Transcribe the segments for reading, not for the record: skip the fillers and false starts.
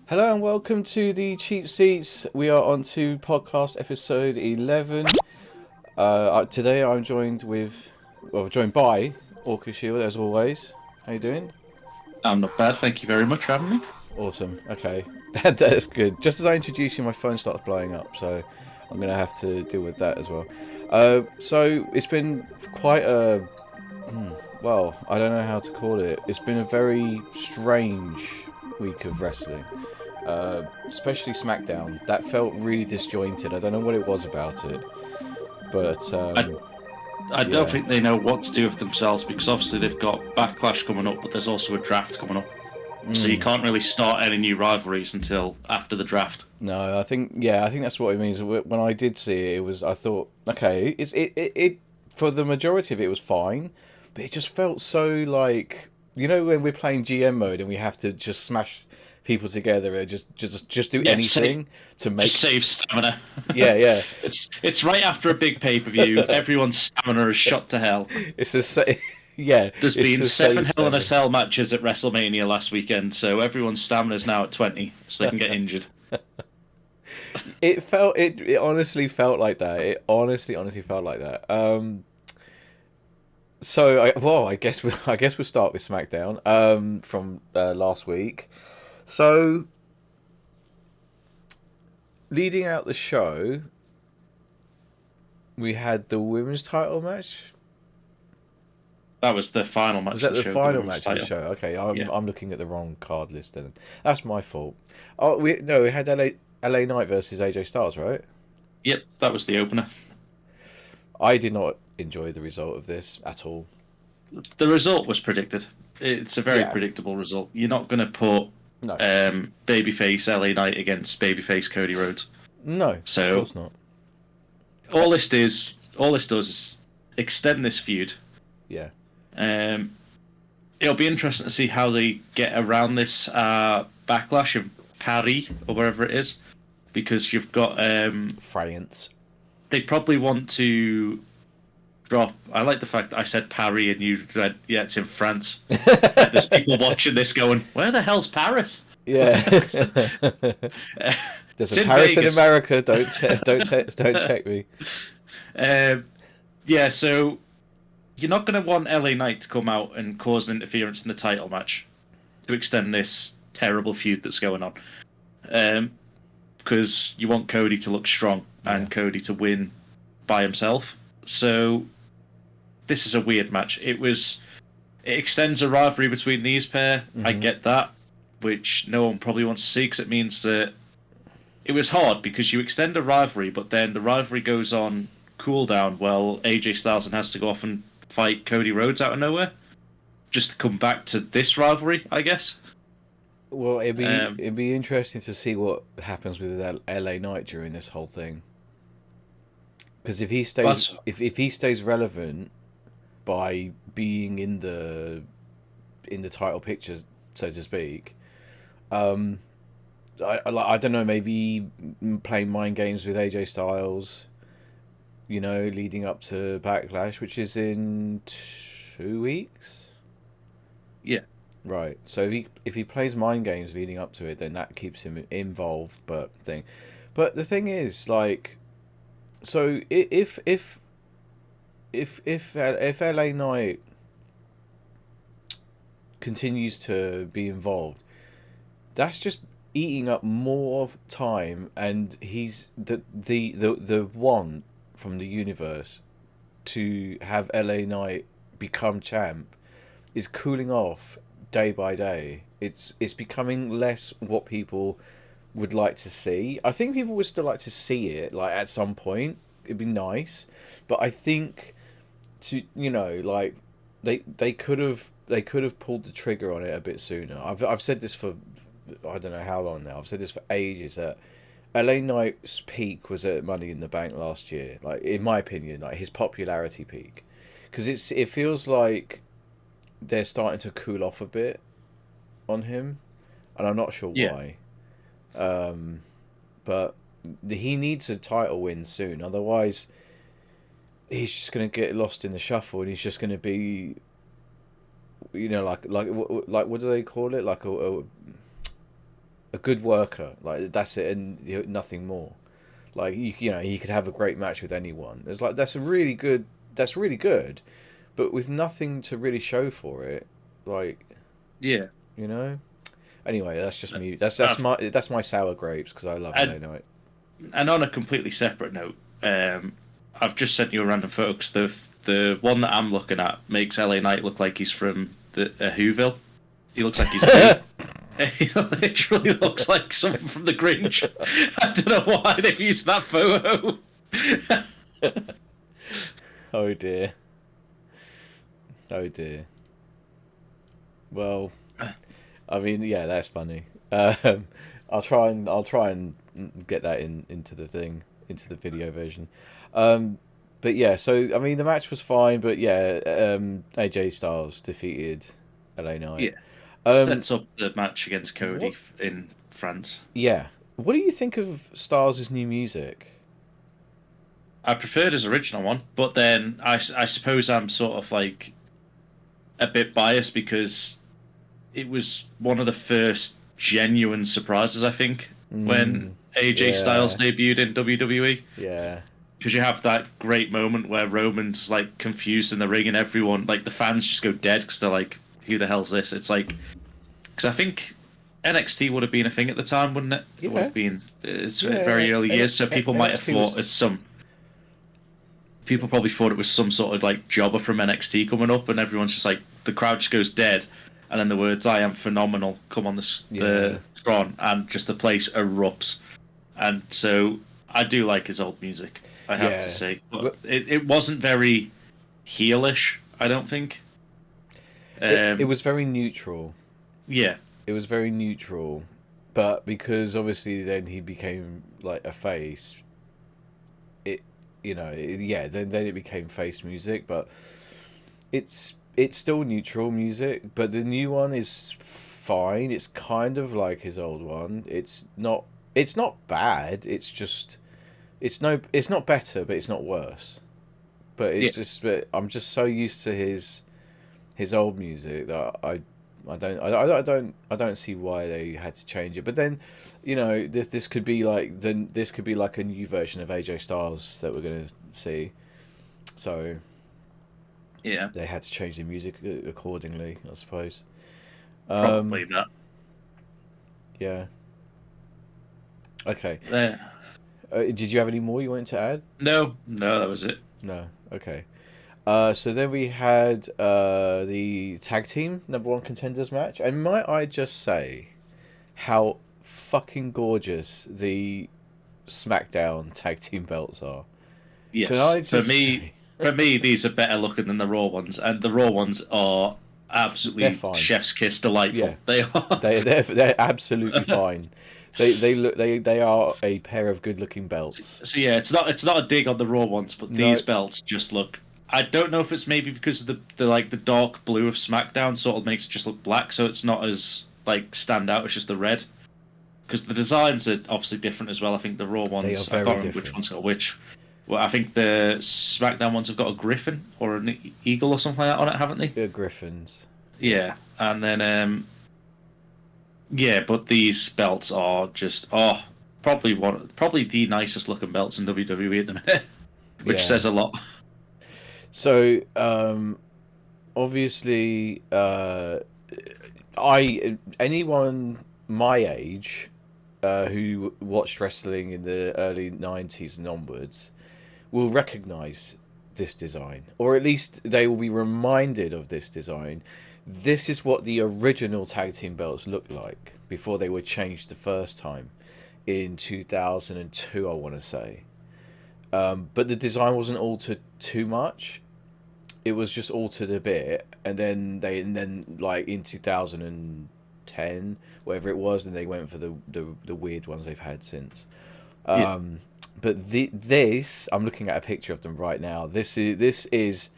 Hello and welcome to the Cheap Seats. We are on to podcast episode 11. Today I'm joined by Orca Shield as always. How you doing? I'm not bad, thank you very much for having me. Awesome. Okay, that's good. Just as I introduce you, my phone starts blowing up, so I'm gonna have to deal with that as well. So it's been quite a well, I don't know how to call it. It's been a very strange week of wrestling. Especially SmackDown. That felt really disjointed. I don't know what it was about it, but I, I don't yeah. think they know what to do with themselves because obviously they've got Backlash coming up, but there's also a draft coming up. So you Mm. can't really start any new rivalries until after the draft. No, I think that's what it means. When I did see it, I thought, okay, it for the majority of it was fine, but it just felt so like when we're playing GM mode and we have to just smash people together and just do Yeah, save, anything to just make. save stamina. Yeah, yeah. it's right after a big pay-per-view. Everyone's stamina is shot to hell. It's yeah, There's it's been the seven same Hell in a stuff. Cell matches at WrestleMania last weekend, so everyone's stamina is now at 20, so they can get injured. It honestly felt like that. It honestly felt like that. I guess we'll start with SmackDown. From last week. So leading out the show, we had the women's title match. That was the final Was match that of the the show, the final women's match of the title. show? Okay, Yeah. I'm looking at the wrong card list then. That's my fault. Oh, we had LA Knight versus AJ Styles, right? Yep, that was the opener. I did not enjoy the result of this at all. The result was predicted. It's a very Yeah. predictable result. You're not going to put No. babyface LA Knight against babyface Cody Rhodes. No, of So course not. all this does is extend this feud. Yeah. Um, it'll be interesting to see how they get around this backlash of Paris or wherever it is, because you've got France. they probably want to drop. I like the fact that I said Paris and you said yeah, it's in France. There's people watching this going, where the hell's Paris? Yeah. There's It's a in Paris in Vegas. America. Don't check me. Um, yeah, so you're not going to want LA Knight to come out and cause an interference in the title match to extend this terrible feud that's going on. Because you want Cody to look strong and Yeah. Cody to win by himself. So this is a weird match. It extends a rivalry between these pair. I Hmm. get that, which no one probably wants to see because it means that it was hard because you extend a rivalry, but then the rivalry goes on cooldown. Well, AJ Styles has to go off and fight Cody Rhodes out of nowhere just to come back to this rivalry, I guess. Well, Um, it'd be interesting to see what happens with LA Knight during this whole thing. Because but if he stays relevant by being in the title picture, so to speak, um, I don't know, maybe playing mind games with AJ Styles, leading up to Backlash, which is in 2 weeks. yeah, Right. So if he plays mind games leading up to it, then that keeps him involved. But the thing is, like, so if LA Knight continues to be involved, that's just eating up more time, and he's the one from the universe to have LA Knight become champ is cooling off day by day. It's becoming less what people would like to see. I think people would still like to see it like at some point. It'd be nice, but I think to like they could have pulled the trigger on it a bit sooner. I've said this for I don't know how long now. I've said this for ages that LA Knight's peak was at Money in the Bank last year. Like in my opinion, like his popularity peak, because it feels like they're starting to cool off a bit on him, and I'm not sure yeah. why. But he needs a title win soon, otherwise he's just gonna get lost in the shuffle, and he's just gonna be, like what do they call it? Like a a good worker. Like that's it, and nothing more. Like you know, he could have a great match with anyone. It's like that's a really good. That's really good, but with nothing to really show for it. Like Yeah. you know. Anyway, that's just me. Uh, That's my sour grapes because I love LA and Knight. and on a completely separate note, I've just sent you a random photo 'cause the one that I'm looking at makes LA Knight look like he's from the Whoville. He looks like he's big. He literally looks like someone from the Grinch. I don't know why they've used that photo. Oh dear. Oh dear. Well, I mean, yeah, that's funny. I'll try and get that into the thing, into the video version. But yeah, so I mean, the match was fine, but yeah, AJ Styles defeated LA Knight. Yeah, Um, sets up the match against what? Cody in France. Yeah, what do you think of Styles' new music? I preferred his original one, but then I suppose I'm sort of like a bit biased because it was one of the first genuine surprises, I think, when AJ Styles Yeah, debuted in WWE. yeah, Because you have that great moment where Roman's like confused in the ring and everyone, like the fans just go dead because they're like, who the hell's this? It's like, because I think NXT would have been a thing at the time, wouldn't it? It would yeah, have been it's yeah. very early years, so people might have NXT thought was it's some. People probably thought it was some sort of like jobber from NXT coming up, and everyone's just like the crowd just goes dead, and then the words "I am phenomenal" come on yeah. the Tron, and just the place erupts. And so I do like his old music, I have to Yeah. say, but Well, it wasn't very heelish, I don't think. it Um, was very neutral. yeah, It was very neutral, but because obviously then he became like a face, it yeah, then it became face music, but it's still neutral music, but the new one is fine. It's kind of like his old one. It's not bad. It's just it's not better, but it's not worse. yeah, But I'm just so used to his old music that I don't see why they had to change it. But then, this could be like a new version of AJ Styles that we're gonna see. So yeah, they had to change the music accordingly, I suppose. probably that. Yeah. Okay. Uh, Did you have any more you wanted to add? no, no, that was it. No. Okay. So then we had the tag team number one contenders match, and might I just say how fucking gorgeous the SmackDown tag team belts are? Can Yes, I just say for me, these are better looking than the Raw ones, and the Raw ones are they're absolutely fine? chef's kiss Yeah, delightful. They are. they're absolutely fine. They are a pair of good looking belts. So yeah, it's not a dig on the Raw ones, but No, these belts just look. I don't know if it's maybe because of the like the dark blue of SmackDown sort of makes it just look black, so it's not as like stand out. It's just the red. Because the designs are obviously different as well. I think the Raw they are ones, I very can't remember which different. one's got which. Well, I think the SmackDown ones have got a griffin or an eagle or something like that on it, haven't they? Griffins. Yeah. Yeah, and then yeah, but these belts are just probably the nicest looking belts in WWE at the minute, which Yeah. says a lot. So, obviously, I anyone my age who watched wrestling in the early '90s and onwards will recognize this design, or at least they will be reminded of this design. This is what the original tag team belts looked like before they were changed the first time in 2002, I want to say. But the design wasn't altered too much. It was just altered a bit, and then like in 2010, whatever it was, then they went for the weird ones they've had since. Yeah, But this, I'm looking at a picture of them right now. This is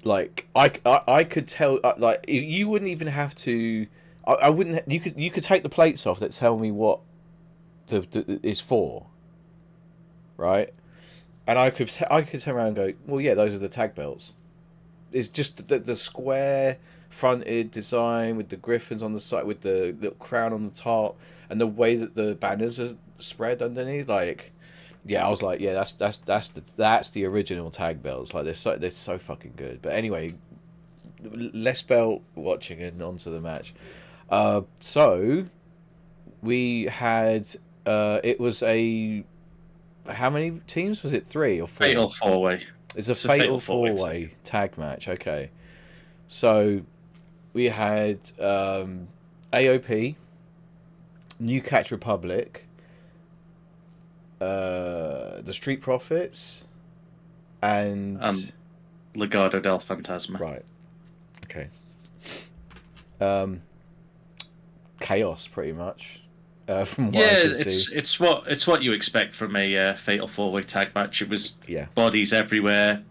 like I could tell like you wouldn't even have to. I wouldn't. You could take the plates off that tell me what the is for, right? And I could turn around and go, well, yeah, those are the tag belts. It's just the square fronted design with the griffins on the side, with the little crown on the top, and the way that the banners are spread underneath. Like, yeah, I was like, yeah, that's the original tag belts. Like, they're so fucking good. But anyway, less belt watching and onto the match. So we had it was a how many teams was it? 3 or 4? Fatal four way. It's a It's a fatal fatal four-way four-way tag match. Okay, so we had AOP, New Catch Republic, the Street Profits, and Legado del Fantasma. right. Okay. Chaos, pretty much. From what I can see. it's what you expect from a fatal four-way tag match. It was Yeah. bodies everywhere,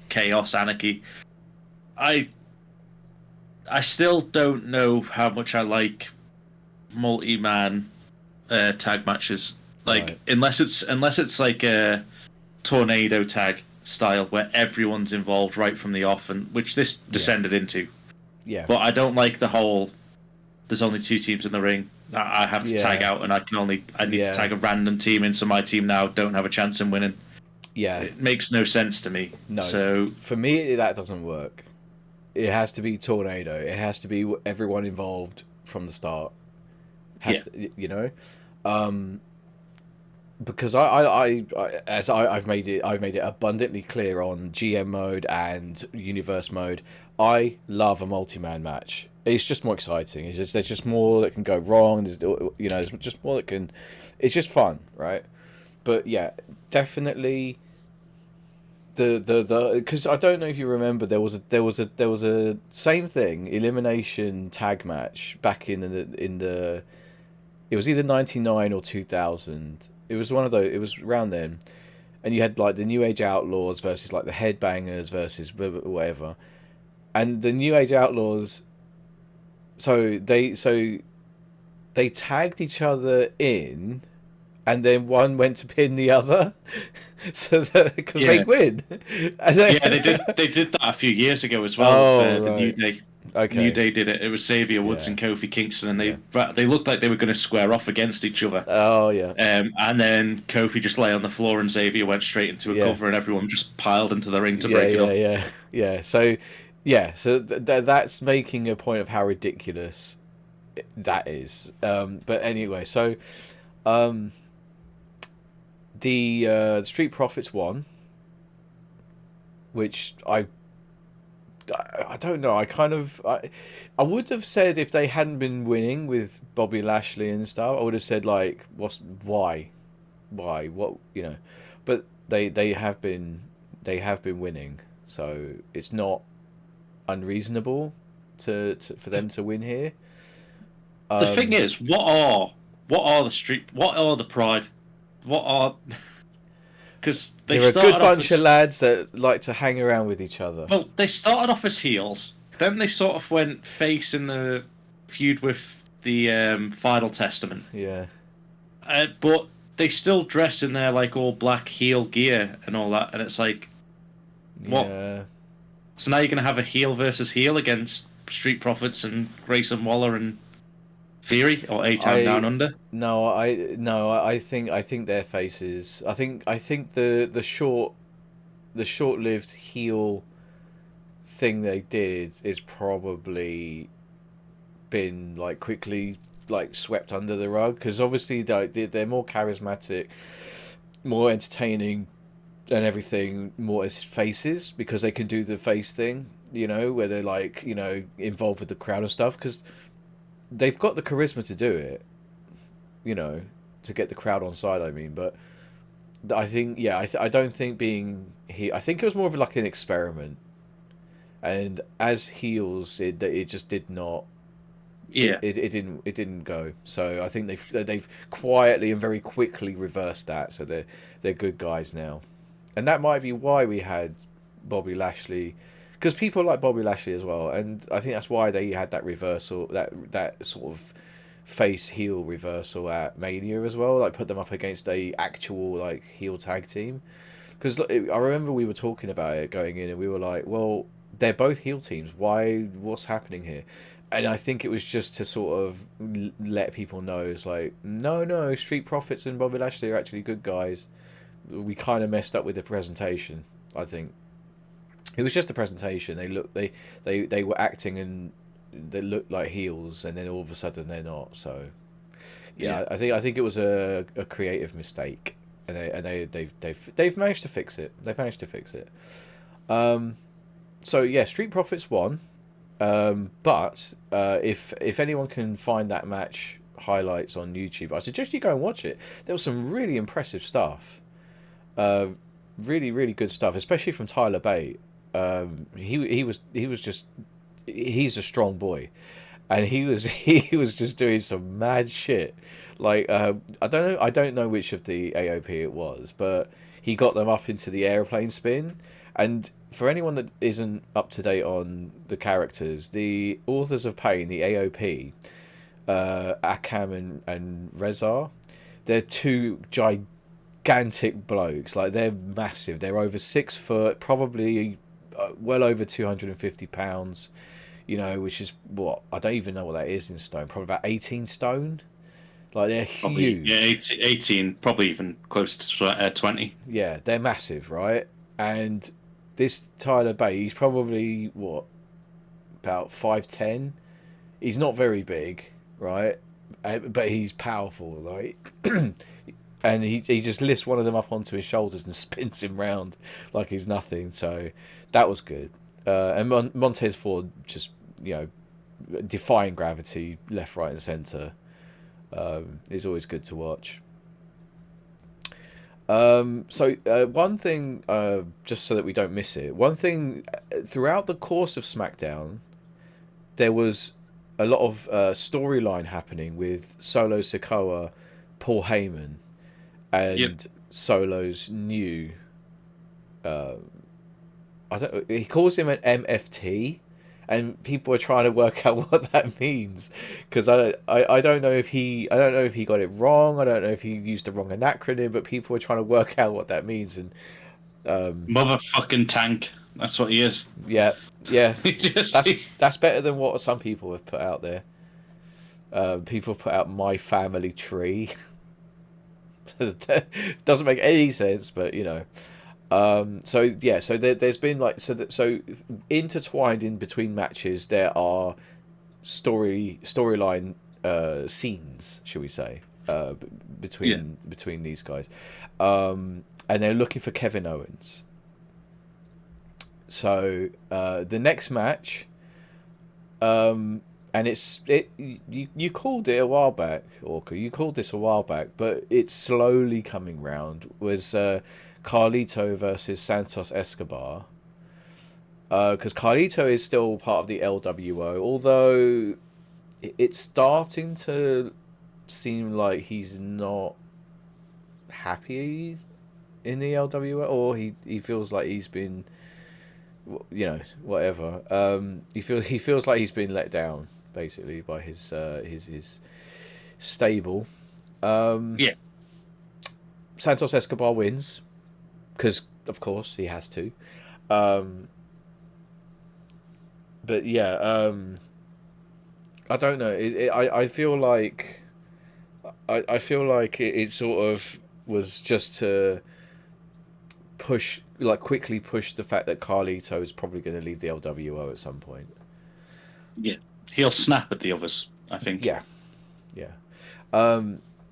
chaos, anarchy. I still don't know how much I like multi-man tag matches. Like, Right. unless it's like a tornado tag style where everyone's involved right from the off, and which this descended into. Yeah. But I don't like the whole. There's only 2 teams in the ring. I have to tag out, and I need to tag a random team in, so my team now don't have a chance in winning. Yeah. It makes no sense to me. No. So for me, that doesn't work. It has to be tornado. It has to be everyone involved from the start. Because I've made it abundantly clear on GM mode and universe mode. I love a multi-man match. It's just more exciting. There's just more that can go wrong. There's just more that can. It's just fun, right? But yeah, definitely. Because I don't know if you remember, there was a same thing, elimination tag match back in the it was either 99 or 2000. It was one of those. It was around then, and you had like the New Age Outlaws versus like the Headbangers versus whatever, and the New Age Outlaws. So they tagged each other in, and then one went to pin the other, so that because they'd win. And then... Yeah, they did that a few years ago as well. Oh, The right. New Day. Okay. New Day did it. It was Xavier Woods and Kofi Kingston, and they looked like they were going to square off against each other. Oh yeah. And then Kofi just lay on the floor, and Xavier went straight into a cover, and everyone just piled into the ring to break it up. Yeah. So that's making a point of how ridiculous that is. But anyway, so the Street Profits won, which I don't know. I would have said if they hadn't been winning with Bobby Lashley and stuff, I would have said like, why, what, but they have been winning, so it's not unreasonable for them to win here. The thing is, what are the Pride? What are because they're a good bunch of lads that like to hang around with each other. Well, they started off as heels, then they sort of went face in the feud with the Final Testament. Yeah. But they still dress in their like all black heel gear and all that, and it's like, what? Yeah. So now you're gonna have a heel versus heel against Street Profits and Grayson Waller and Theory or A-Town Down Under? No, I think their faces. I think the short-lived heel thing they did is probably been like quickly like swept under the rug, because obviously they're more charismatic, more entertaining, and everything more as faces, because they can do the face thing, where they're like involved with the crowd and stuff, because they've got the charisma to do it, to get the crowd on side. I mean, but I think, I don't think being he. I think it was more of like an experiment, and as heels, it just did not. Yeah, it didn't go. So I think they've quietly and very quickly reversed that. So they're good guys now, and that might be why we had Bobby Lashley. Because people like Bobby Lashley as well, and I think that's why they had that reversal, that sort of face heel reversal at Mania as well. Like put them up against a actual like heel tag team. Because I remember we were talking about it going in, and we were like, well, they're both heel teams. What's happening here? And I think it was just to sort of let people know, it's like, no, Street Profits and Bobby Lashley are actually good guys. We kind of messed up with the presentation. I think it was just a presentation. They were acting and they looked like heels, and then all of a sudden they're not. So yeah, I think it was a creative mistake, and they've managed to fix it. They've managed to fix it. So yeah, Street Profits won. But if anyone can find that match highlights on YouTube, I suggest you go and watch it. There was some really impressive stuff. Really good stuff, especially from Tyler Bate. He was just, he's a strong boy, and he was just doing some mad shit. Like I don't know which of the AOP it was, but he got them up into the airplane spin. And for anyone that isn't up to date on the characters, the Authors of Pain, the AOP, Akam and Rezar, they're two gigantic blokes. Like, they're massive. They're over 6 foot, probably well over 250 pounds. You know, which is what, I don't even know what that is in stone. Probably about 18 stone. Like, they're Probably, huge. yeah, 18, probably even close to 20. Yeah, they're massive, right? And this Tyler Bate, he's probably what, about 5'10". He's not very big, right? But he's powerful, like, and he just lifts one of them up onto his shoulders and spins him round like he's nothing. So that was good. And Montez Ford just, you know, defying gravity left, right, and centre is always good to watch. One thing, just so that we don't miss it, one thing throughout the course of SmackDown, there was a lot of storyline happening with Solo Sikoa, Paul Heyman, and Solo's new. He calls him an MFT, and people are trying to work out what that means, because I don't know if he got it wrong. I don't know if he used the wrong acronym, but people are trying to work out what that means. And motherfucking tank. That's what he is. yeah, that's better than what some people have put out there. People put out My Family Tree. Doesn't make any sense, but you know. So there's been like so intertwined in between matches there are storyline scenes, shall we say, between these guys, and they're looking for Kevin Owens. So the next match, and you called it a while back, Orca. You called this a while back, but it's slowly coming round. Was Carlito versus Santos Escobar, because Carlito is still part of the LWO, although it's starting to seem like he's not happy in the LWO, or he feels like he's been, you know, whatever. He feels like he's been let down basically by his stable. Santos Escobar wins, because of course he has to. But yeah, I don't know. I feel like I feel like it sort of was just to quickly push the fact that Carlito is probably going to leave the LWO at some point. Yeah, he'll snap at the others, I think. Yeah.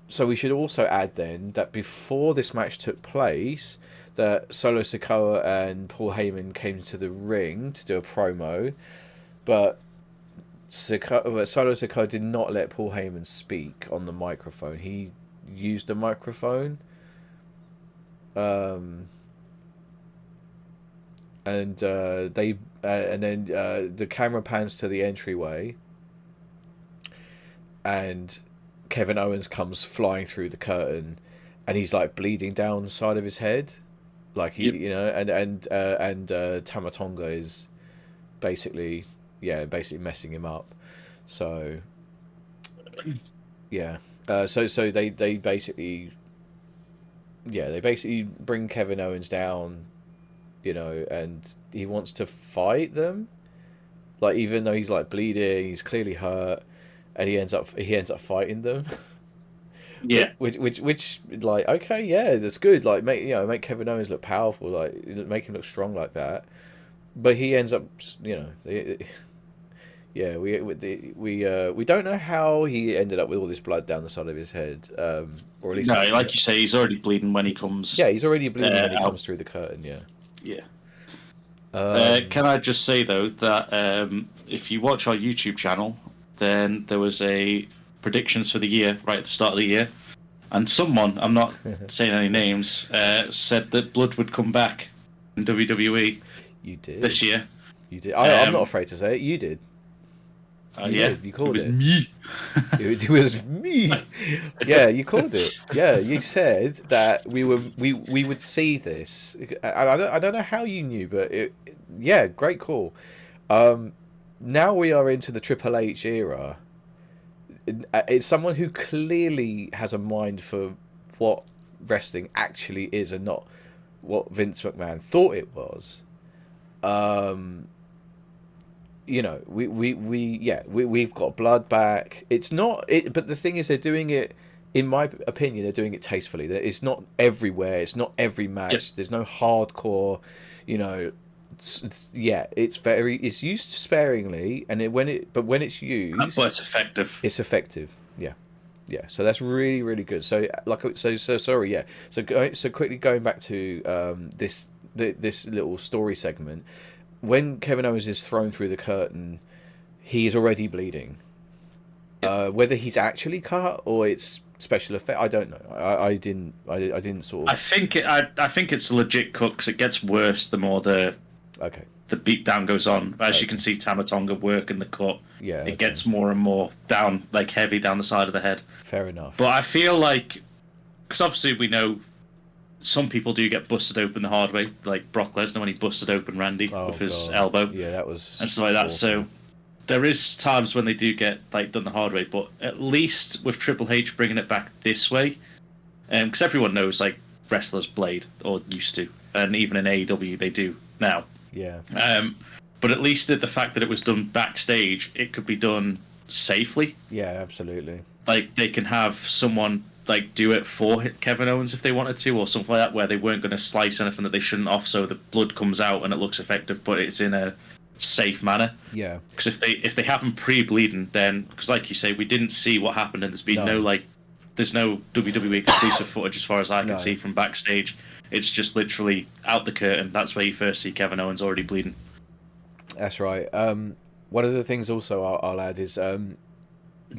So we should also add then that before this match took place, that Solo Sikoa and Paul Heyman came to the ring to do a promo, but Solo Sikoa did not let Paul Heyman speak on the microphone. He used the microphone, and then the camera pans to the entryway, and Kevin Owens comes flying through the curtain, and he's like bleeding down the side of his head, like you know, and Tama Tonga is basically messing him up. So yeah, so they basically bring Kevin Owens down you know, and he wants to fight them. Like, even though he's like bleeding, he's clearly hurt, and he ends up fighting them. Yeah. Which like, okay, yeah, that's good. Like, make Kevin Owens look powerful, like make him look strong like that. But he ends up, you know, yeah, we don't know how he ended up with all this blood down the side of his head, or at least No, like you say, he's already bleeding when he comes. yeah, he's already bleeding when he out. comes through the curtain. Yeah. Yeah. Um, Can I just say though that if you watch our YouTube channel, then there was a predictions for the year right at the start of the year, and someone, I'm not saying any names, said that blood would come back in WWE you did this year. You did. I'm not afraid to say it. You did. You Yeah, did. You called it was me. It was me. Yeah, you called it. Yeah, you said that we would see this. I don't know how you knew, but yeah, great call. Now we are into the Triple H era. It's someone who clearly has a mind for what wrestling actually is, and not what Vince McMahon thought it was. You know, we've got blood back. It's not it, but the thing is, they're doing it. In my opinion, they're doing it tastefully. It's not everywhere. It's not every match. Yep. There's no hardcore. You know, it's used sparingly, and when it's used, But it's effective. it's effective. Yeah, yeah. So that's really, really good. So sorry. Yeah. So quickly going back to this little story segment. When Kevin Owens is thrown through the curtain, he is already bleeding. Whether he's actually cut or it's special effect, I don't know. I didn't sort of. I think it's a legit cut because it gets worse the more the beatdown goes on. As you can see, Tamatonga working the cut. Yeah, it gets more and more down, like heavy down the side of the head. Fair enough. But I feel like, because obviously we know some people do get busted open the hard way, like Brock Lesnar when he busted open Randy with his elbow. Yeah, that was and stuff like that. awful. So there is times when they do get like done the hard way, but at least with Triple H bringing it back this way, because everyone knows like wrestlers blade or used to, and even in AEW they do now. Yeah. But at least the fact that it was done backstage, it could be done safely. Yeah, absolutely. Like they can have someone like do it for Kevin Owens if they wanted to, or something like that, where they weren't going to slice anything that they shouldn't off, so the blood comes out and it looks effective, but it's in a safe manner. Yeah. Because if they have him pre-bleeding, then because like you say, we didn't see what happened, and there's been there's no WWE exclusive footage as far as I can see from backstage. It's just literally out the curtain. That's where you first see Kevin Owens already bleeding. That's right. One of the things also I'll add is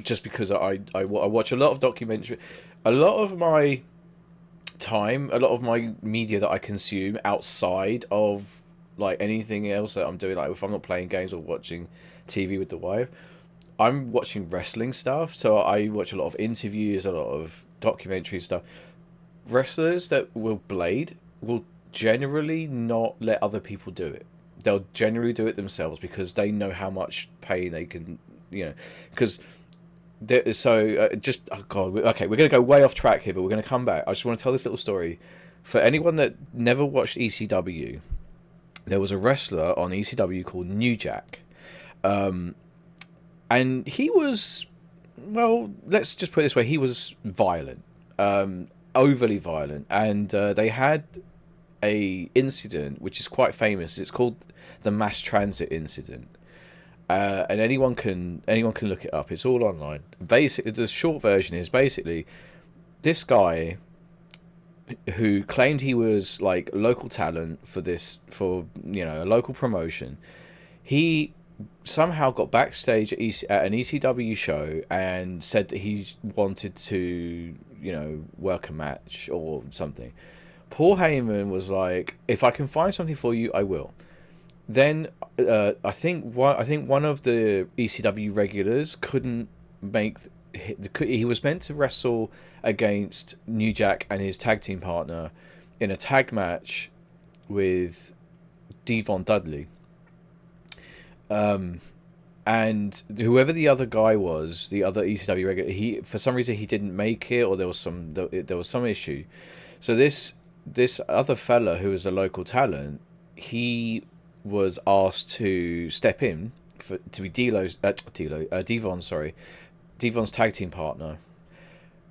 just because I watch a lot of documentary, a lot of my time, a lot of my media that I consume outside of like anything else that I'm doing, like if I'm not playing games or watching TV with the wife, I'm watching wrestling stuff. So I watch a lot of interviews, a lot of documentary stuff. Wrestlers that will blade will generally not let other people do it. They'll generally do it themselves because they know how much pain they can, because just, oh God, okay, we're going to go way off track here, but we're going to come back. I just want to tell this little story. For anyone that never watched ECW, there was a wrestler on ECW called New Jack. And he was, well, let's just put it this way, he was violent, overly violent. And they had a incident which is quite famous. It's called the mass transit incident. And anyone can look it up. It's all online. Basically, the short version is basically this guy who claimed he was like local talent for a local promotion. He somehow got backstage at an ECW show and said that he wanted to, work a match or something. Paul Heyman was like, "If I can find something for you, I will." Then I think one of the ECW regulars couldn't make. He was meant to wrestle against New Jack and his tag team partner in a tag match with Devon Dudley. And whoever the other guy was, the other ECW regular, he for some reason he didn't make it, or there was some issue. So this other fella who was a local talent he was asked to step in to be Devon's Devon's tag team partner,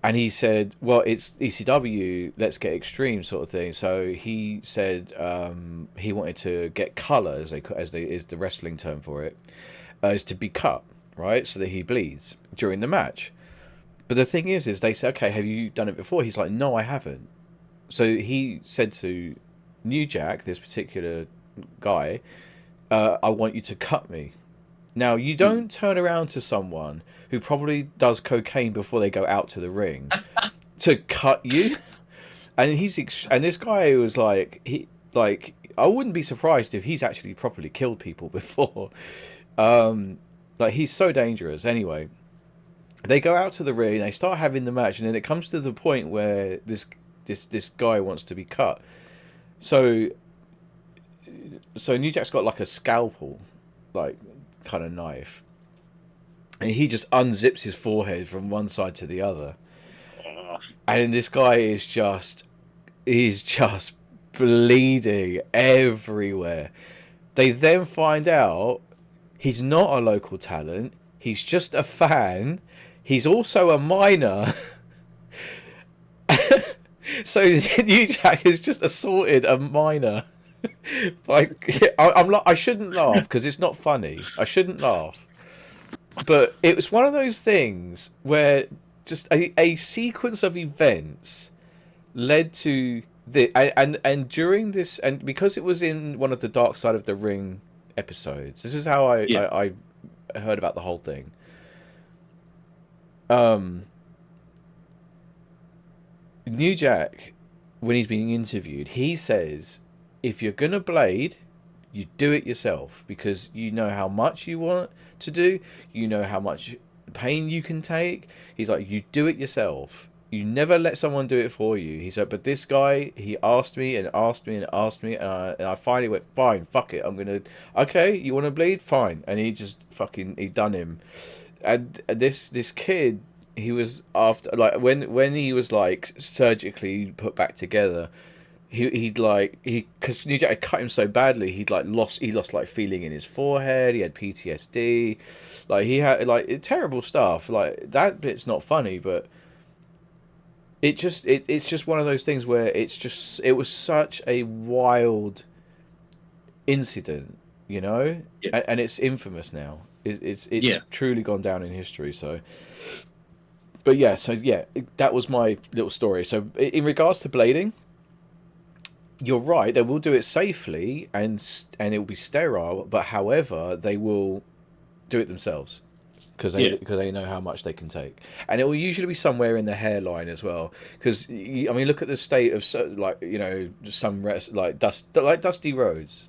and he said, "Well, it's ECW. Let's get extreme, sort of thing." So he said he wanted to get colour, as is the wrestling term for it, is to be cut, right, so that he bleeds during the match. But the thing is they say, "Okay, have you done it before?" He's like, "No, I haven't." So he said to New Jack, this particular guy, "I want you to cut me." Now, you don't turn around to someone who probably does cocaine before they go out to the ring to cut you. And and this guy was I wouldn't be surprised if he's actually properly killed people before. Like, he's so dangerous. Anyway, they go out to the ring, they start having the match, and then it comes to the point where this guy wants to be cut. So New Jack's got like a scalpel, like, kind of knife, and he just unzips his forehead from one side to the other, and this guy is just bleeding everywhere. They then find out he's not a local talent, he's just a fan, he's also a minor. So New Jack has just assaulted a minor. Like, I shouldn't laugh because it's not funny. I shouldn't laugh, but it was one of those things where just a sequence of events led to and during this, and because it was in one of the Dark Side of the Ring episodes, this is how I heard about the whole thing. New Jack, when he's being interviewed, he says, if you're gonna blade, you do it yourself, because you know how much you want to do, you know how much pain you can take. He's like, you do it yourself. You never let someone do it for you. He said, but this guy, he asked me and asked me and asked me, and I finally went, fine, fuck it, I'm gonna, okay, you want to bleed, fine. And he just he done him. And this kid, he was after, like, when he was like surgically put back together, because New Jack had cut him so badly, he lost like feeling in his forehead. He had PTSD, like he had like terrible stuff. Like, that bit's not funny, but it's just one of those things where it was such a wild incident, you know, Yeah. and it's infamous now. It's truly gone down in history. So. But yeah, that was my little story. So in regards to blading, you're right. They will do it safely, and it will be sterile. But however, they will do it themselves because they know how much they can take, and it will usually be somewhere in the hairline as well. Because I mean, look at the state of some Dusty Rhodes,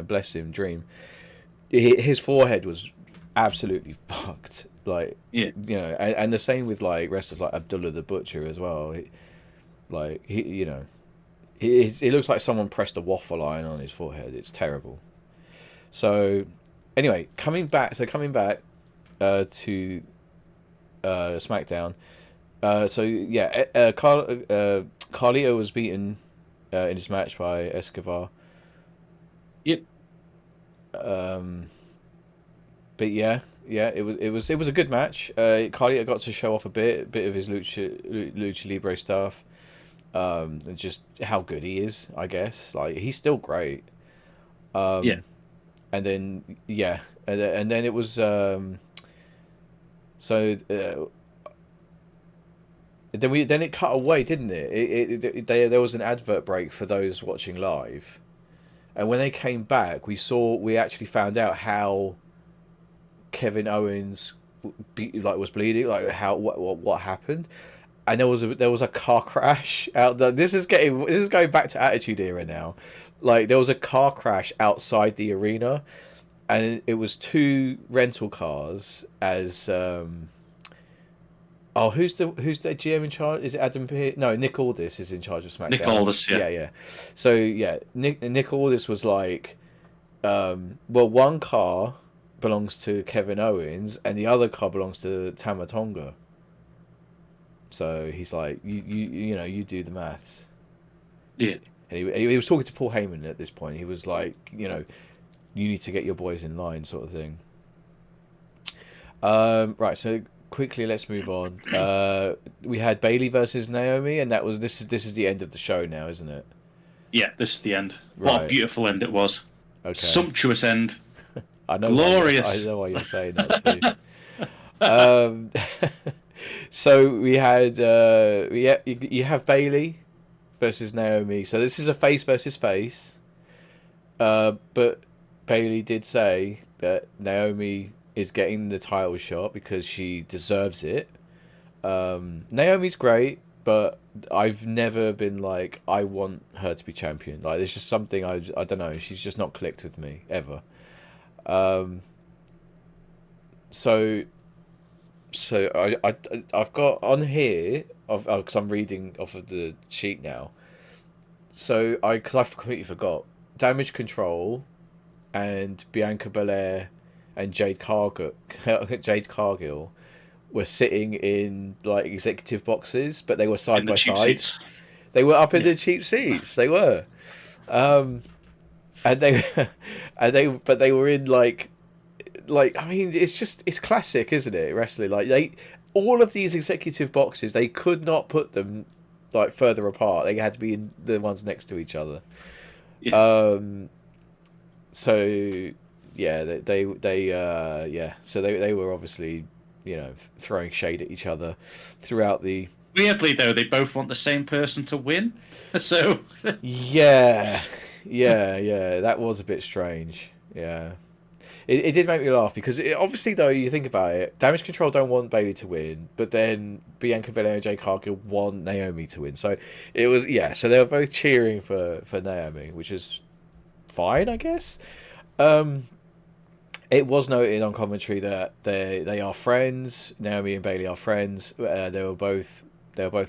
bless him, Dream. His forehead was absolutely fucked. And the same with like wrestlers like Abdullah the Butcher as well. He looks like someone pressed a waffle iron on his forehead. It's terrible. So anyway, coming back to SmackDown. Carlito was beaten in his match by Escobar. Yep. But yeah, it was a good match. Carlito got to show off a bit of his lucha libre stuff, and just how good he is. I guess, like, he's still great. And then and then it was then it cut away, didn't it? There was an advert break for those watching live, and when they came back, we actually found out how Kevin Owens was bleeding, like what happened, and there was a car crash out there. This is going back to Attitude Era now. Like, there was a car crash outside the arena, and it was two rental cars as who's the GM in charge? Is it Adam Pearce? No, Nick Aldis is in charge of SmackDown. Nick Aldis, yeah. Yeah. So yeah, Nick Aldis was like, one car belongs to Kevin Owens and the other car belongs to Tama Tonga. So he's like, you do the maths. Yeah. And he was talking to Paul Heyman at this point. He was like, you know, you need to get your boys in line, sort of thing. Right, so quickly let's move on. We had Bayley versus Naomi, and this is the end of the show now, isn't it? Yeah, this is the end. What a Right. beautiful end it was. Okay. Sumptuous end. I know. Glorious. I know why you're saying that. So we had you have Bayley versus Naomi. So this is a face versus face. But Bayley did say that Naomi is getting the title shot because she deserves it. Naomi's great, but I've never been like, I want her to be champion. Like, there's just something I don't know. She's just not clicked with me ever. So I've got on here because I'm reading off of the sheet now. So because I completely forgot, Damage Control and Bianca Belair and Jade Cargill were sitting in like executive boxes, but they were side by side. Seats. They were up in the cheap seats. They were, and they but they were in like I mean, it's classic, isn't it? Wrestling, like all of these executive boxes, they could not put them like further apart. They had to be in the ones next to each other. Yeah. So yeah, they were obviously, you know, throwing shade at each other throughout the. Weirdly though, they both want the same person to win. So yeah, that was a bit strange. Yeah. It did make me laugh because obviously, though, you think about it, Damage Control don't want Bayley to win, but then Bianca Belair and Jade Cargill want Naomi to win. So it was, yeah, so they were both cheering for Naomi, which is fine, I guess. It was noted on commentary that they are friends. Naomi and Bayley are friends. They were both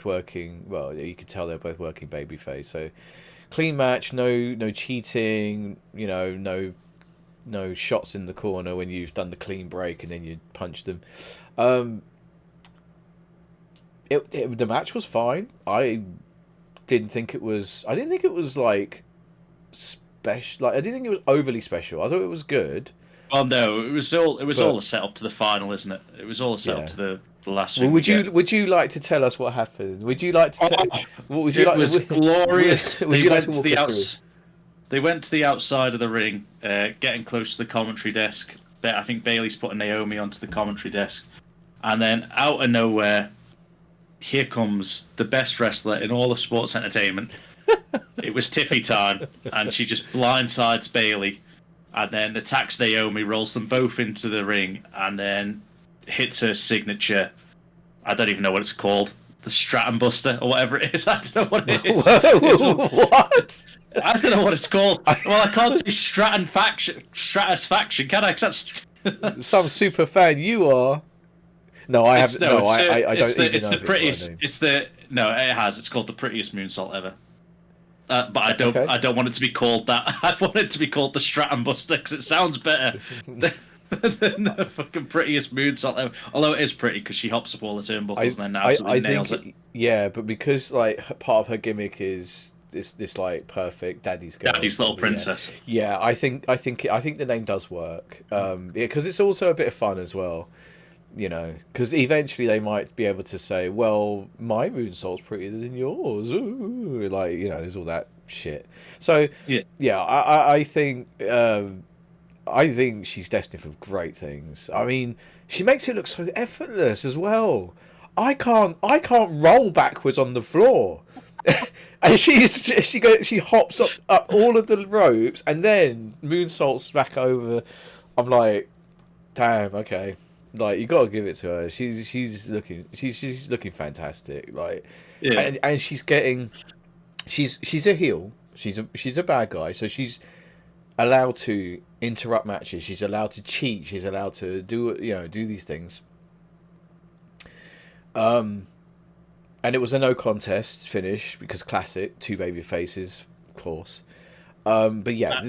working. Well, you could tell they were both working babyface. So clean match, no cheating. You know, no shots in the corner when you've done the clean break and then you punch them. The match was fine. I didn't think it was like special. Like, I didn't think it was overly special. I thought it was good. Well, no, it was all a set up to the final, isn't it? It was all a set up to the last. Well, would you like to tell us what happened? Would you like to? What would you like? It was glorious. Would you like to walk us through? They went to the outside of the ring, getting close to the commentary desk. I think Bayley's putting Naomi onto the commentary desk. And then, out of nowhere, here comes the best wrestler in all of sports entertainment. It was Tiffy time, and she just blindsides Bayley, and then attacks Naomi, rolls them both into the ring, and then hits her signature. I don't even know what it's called. The Stratton Buster, or whatever it is. I don't know what it is. What? I don't know what it's called. Well, I can't say Stratus Faction, can I? 'Cause that's some super fan you are. No, I have no. I don't even know. It's the prettiest. It's called the prettiest moonsault ever. But I don't want it to be called that. I want it to be called the Stratton Buster because it sounds better than the fucking prettiest moonsault ever. Although it is pretty because she hops up all the turnbuckles and then absolutely nails it. Yeah, but because like part of her gimmick is this like perfect daddy's girl, daddy's little princess. Yeah, I think the name does work. Because it's also a bit of fun as well. You know, because eventually they might be able to say, well, my moonsault's prettier than yours. Ooh. Like, you know, there's all that shit. So, yeah, I think she's destined for great things. I mean, she makes it look so effortless as well. I can't roll backwards on the floor. And she hops up all of the ropes and then moonsaults back over. I'm like, damn, okay. Like, you gotta give it to her. She's looking fantastic. Like, yeah. And she's a heel. She's a bad guy. So she's allowed to interrupt matches. She's allowed to cheat. She's allowed to do these things. And it was a no contest finish because classic, two baby faces, of course. But yeah,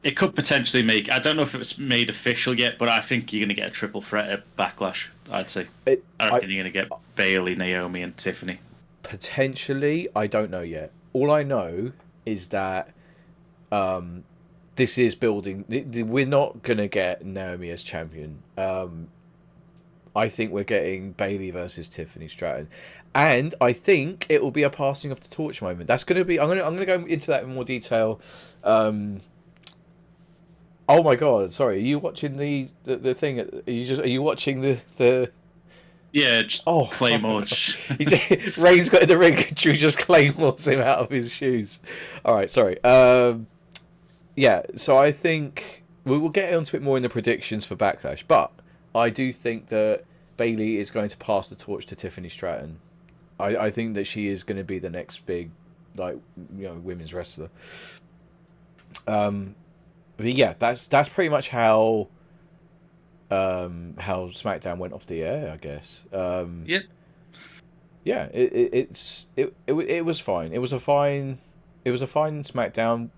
it could potentially make. I don't know if it's made official yet, but I think you're going to get a triple threat at Backlash. I'd say. I reckon you're going to get Bayley, Naomi, and Tiffany. Potentially, I don't know yet. all I know is that this is building. We're not gonna get Naomi as champion. I think we're getting Bailey versus Tiffany Stratton, and I think it will be a passing of the torch moment. That's gonna be. I'm gonna go into that in more detail. Oh my god! Sorry, are you watching the thing? Are you watching the? Yeah, just Oh, Claymore. Ray's got in the ring. Drew just claymores him out of his shoes. All right, sorry. Yeah, so I think we will get onto it more in the predictions for Backlash, but I do think that Bailey is going to pass the torch to Tiffany Stratton. I think that she is going to be the next big, like, women's wrestler. But yeah, that's pretty much how SmackDown went off the air, I guess. Yep. Yeah, it was fine. It was a fine SmackDown.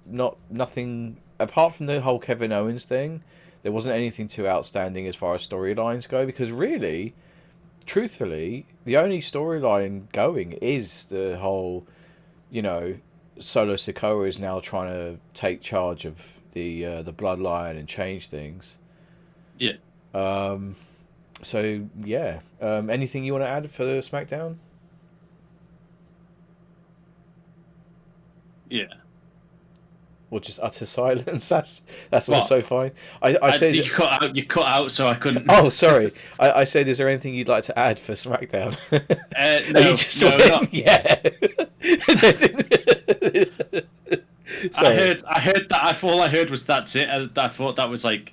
Nothing apart from the whole Kevin Owens thing. There wasn't anything too outstanding as far as storylines go, because really, truthfully, the only storyline going is the whole, Solo Sikoa is now trying to take charge of the bloodline and change things. Yeah. So yeah. Anything you want to add for the SmackDown? Yeah. Or just utter silence? That's also fine. I said you cut out, so I couldn't. Oh, sorry. I said, is there anything you'd like to add for SmackDown? No. Yeah. I heard that. All I heard was that's it. And I thought that was like.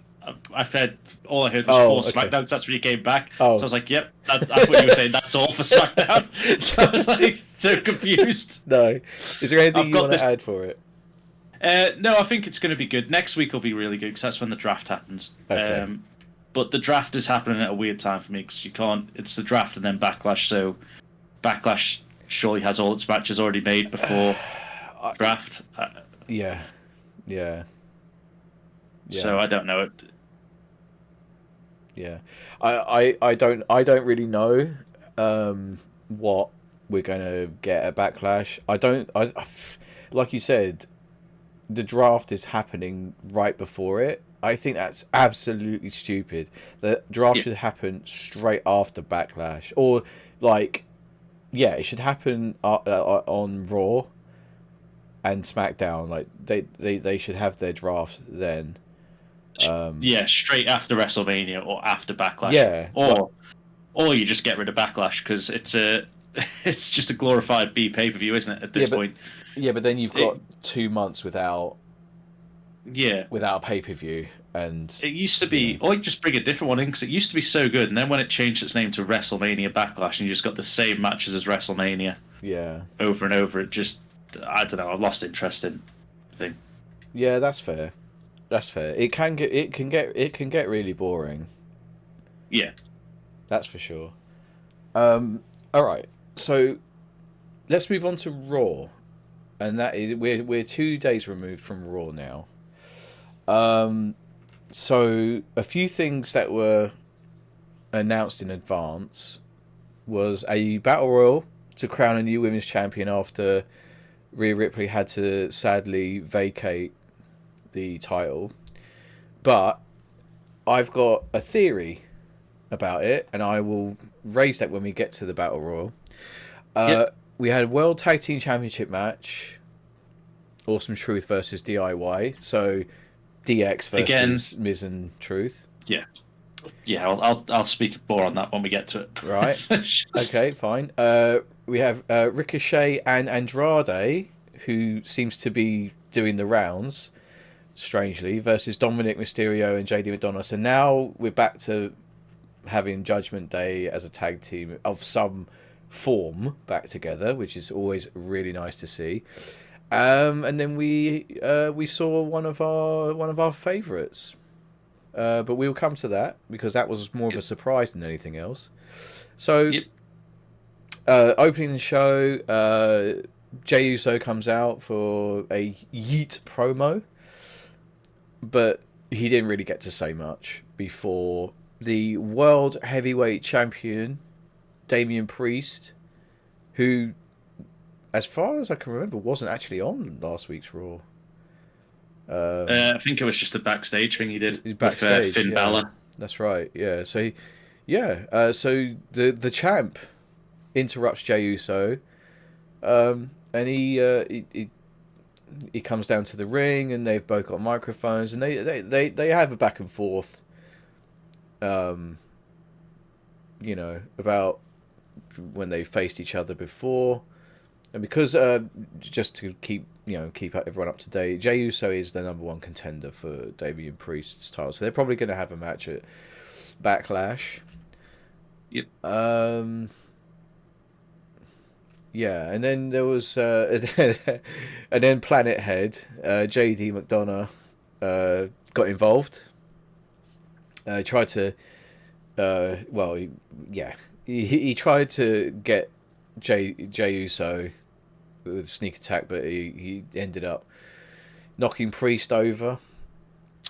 I said all I heard was for SmackDown. That's when you came back. Oh. So I was like, "Yep, I thought you were saying that's all for SmackDown." So I was like so confused. No. Is there anything you want to add for it? No, I think it's going to be good. Next week will be really good because that's when the draft happens. Okay. But the draft is happening at a weird time for me because you can't. It's the draft and then Backlash. So Backlash surely has all its matches already made before draft. Yeah. So I don't know it. Yeah, I don't really know what we're gonna get at Backlash. I like you said, the draft is happening right before it. I think that's absolutely stupid. The draft should happen straight after Backlash, or it should happen on Raw and SmackDown. Like they should have their drafts then. Straight after WrestleMania or after Backlash. Yeah, or you just get rid of Backlash because it's just a glorified B pay-per-view, isn't it? At this point. Yeah, but then you've got 2 months without a pay-per-view, and it used to be, or you just bring a different one in because it used to be so good, and then when it changed its name to WrestleMania Backlash, and you just got the same matches as WrestleMania, over and over, it just, I don't know, I've lost interest in the thing. Yeah, that's fair. It can get really boring. Yeah, that's for sure. All right, so let's move on to Raw, and that is we're 2 days removed from Raw now. So a few things that were announced in advance was a battle royal to crown a new women's champion after Rhea Ripley had to sadly vacate the title. But I've got a theory about it, and I will raise that when we get to the battle royal. We had a World Tag Team Championship match, Awesome Truth versus DIY. So DX versus Miz and Truth. Yeah. I'll speak more on that when we get to it. Right. Okay. Fine. We have Ricochet and Andrade, who seems to be doing the rounds, strangely, versus Dominic Mysterio and JD McDonough. So now we're back to having Judgment Day as a tag team of some form back together, which is always really nice to see. And then we saw one of our favourites, but we'll come to that because that was more of a surprise than anything else. So, opening the show, Jey Uso comes out for a yeet promo, but he didn't really get to say much before the World Heavyweight Champion, Damian Priest, who as far as I can remember, wasn't actually on last week's Raw. I think it was just a backstage thing he did He's with backstage, Finn yeah. Balor. That's right, yeah. So, so the champ interrupts Jey Uso, and he comes down to the ring, and they've both got microphones, and they have a back and forth, about when they faced each other before, and because just to keep everyone up to date, Jey Uso is the number one contender for Damian Priest's title, so they're probably going to have a match at Backlash. Yep. Yeah, and then there was, and then Planet Head, JD McDonough, got involved. Tried to, he tried to get Jey Uso with a sneak attack, but he ended up knocking Priest over.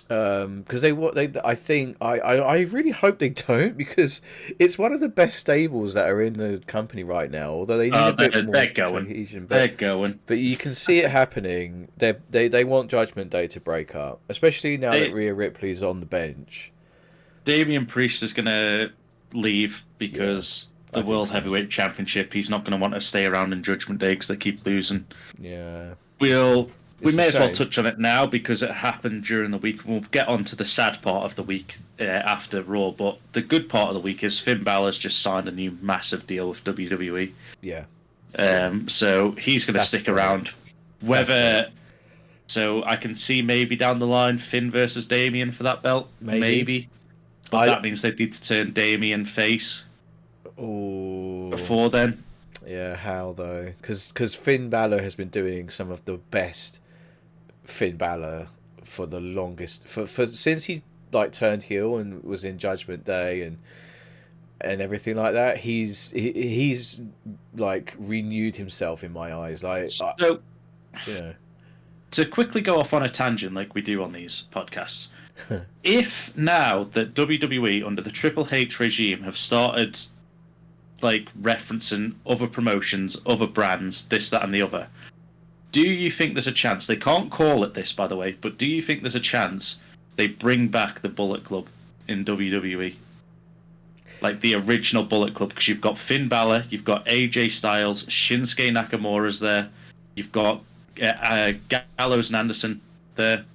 Because I really hope they don't, because it's one of the best stables that are in the company right now. Although they need a bit more cohesion, they're going. But you can see it happening. They want Judgment Day to break up, especially now that Rhea Ripley's on the bench. Damian Priest is gonna leave because the World Heavyweight Championship. He's not gonna want to stay around in Judgment Day because they keep losing. Yeah. We may as well touch on it now because it happened during the week. We'll get on to the sad part of the week after Raw, but the good part of the week is Finn Balor's just signed a new massive deal with WWE. Yeah. So he's going to stick around. So I can see maybe down the line Finn versus Damian for that belt. Maybe. But that means they need to turn Damian face. Oh. Before then. Yeah, how though? Because Finn Balor has been doing some of the best Finn Balor for the longest for since he turned heel and was in Judgment Day and everything like that. He's renewed himself in my eyes. To quickly go off on a tangent like we do on these podcasts, if now that WWE under the Triple H regime have started referencing other promotions, other brands, this, that, and the other, do you think there's a chance, they can't call it this, by the way, but do you think there's a chance they bring back the Bullet Club in WWE? Like the original Bullet Club, because you've got Finn Balor, you've got AJ Styles, Shinsuke Nakamura's there, you've got Gallows and Anderson there.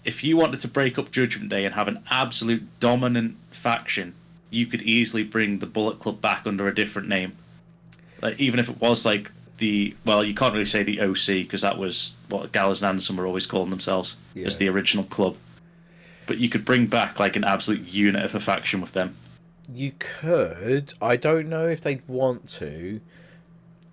If you wanted to break up Judgment Day and have an absolute dominant faction, you could easily bring the Bullet Club back under a different name. Even if it was you can't really say the OC because that was what Gallows and Anderson were always calling themselves as the original club. But you could bring back an absolute unit of a faction with them. You could. I don't know if they'd want to.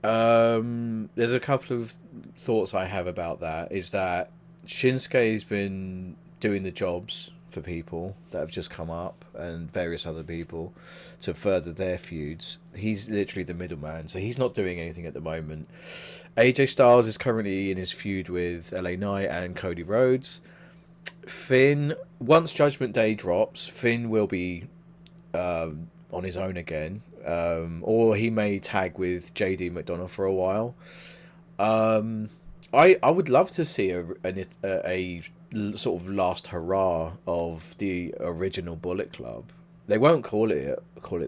There's a couple of thoughts I have about that. Is that Shinsuke's been doing the jobs for people that have just come up and various other people to further their feuds. He's literally the middleman, so he's not doing anything at the moment. AJ Styles is currently in his feud with LA Knight and Cody Rhodes. Finn, once Judgment Day drops, Finn will be on his own again, or he may tag with JD McDonough for a while. I would love to see a sort of last hurrah of the original Bullet Club. They won't call it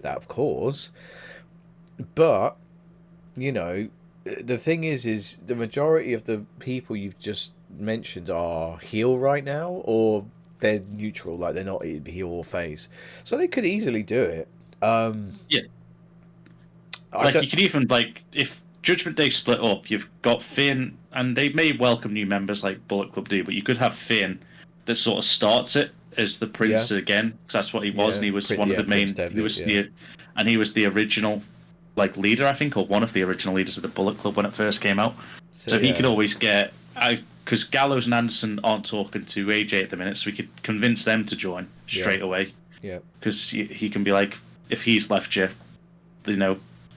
that, of course, but the thing is the majority of the people you've just mentioned are heel right now, or they're neutral, they're not heel or face, so they could easily do it. You could even if Judgment Day split up, you've got Finn, and they may welcome new members like Bullet Club do, but you could have Finn that sort of starts it as the Prince again, because that's what he was, and he was one of the main. He was the original leader, I think, or one of the original leaders of the Bullet Club when it first came out. So he could always get, because Gallows and Anderson aren't talking to AJ at the minute, so we could convince them to join straight away. Yeah, because he can be if he's left you,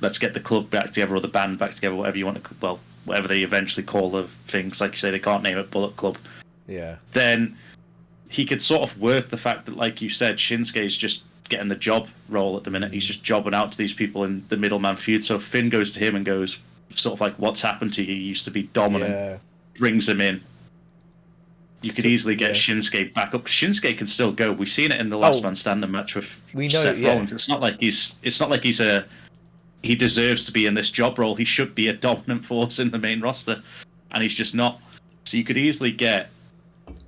let's get the club back together, or the band back together, whatever you want to, whatever they eventually call the things. Like you say, they can't name it Bullet Club. Yeah. Then he could sort of work the fact that, like you said, Shinsuke's just getting the job role at the minute. He's just jobbing out to these people in the middleman feud. So Finn goes to him and goes, sort of like what's happened to you. You used to be dominant. Yeah. Brings him in. You could easily get Yeah. Shinsuke back up. Shinsuke can still go. We've seen it in the last man standing match with We know, Seth yeah. Rollins. It's not like he's a he deserves to be in this job role. He should be a dominant force in the main roster, and he's just not. So you could easily get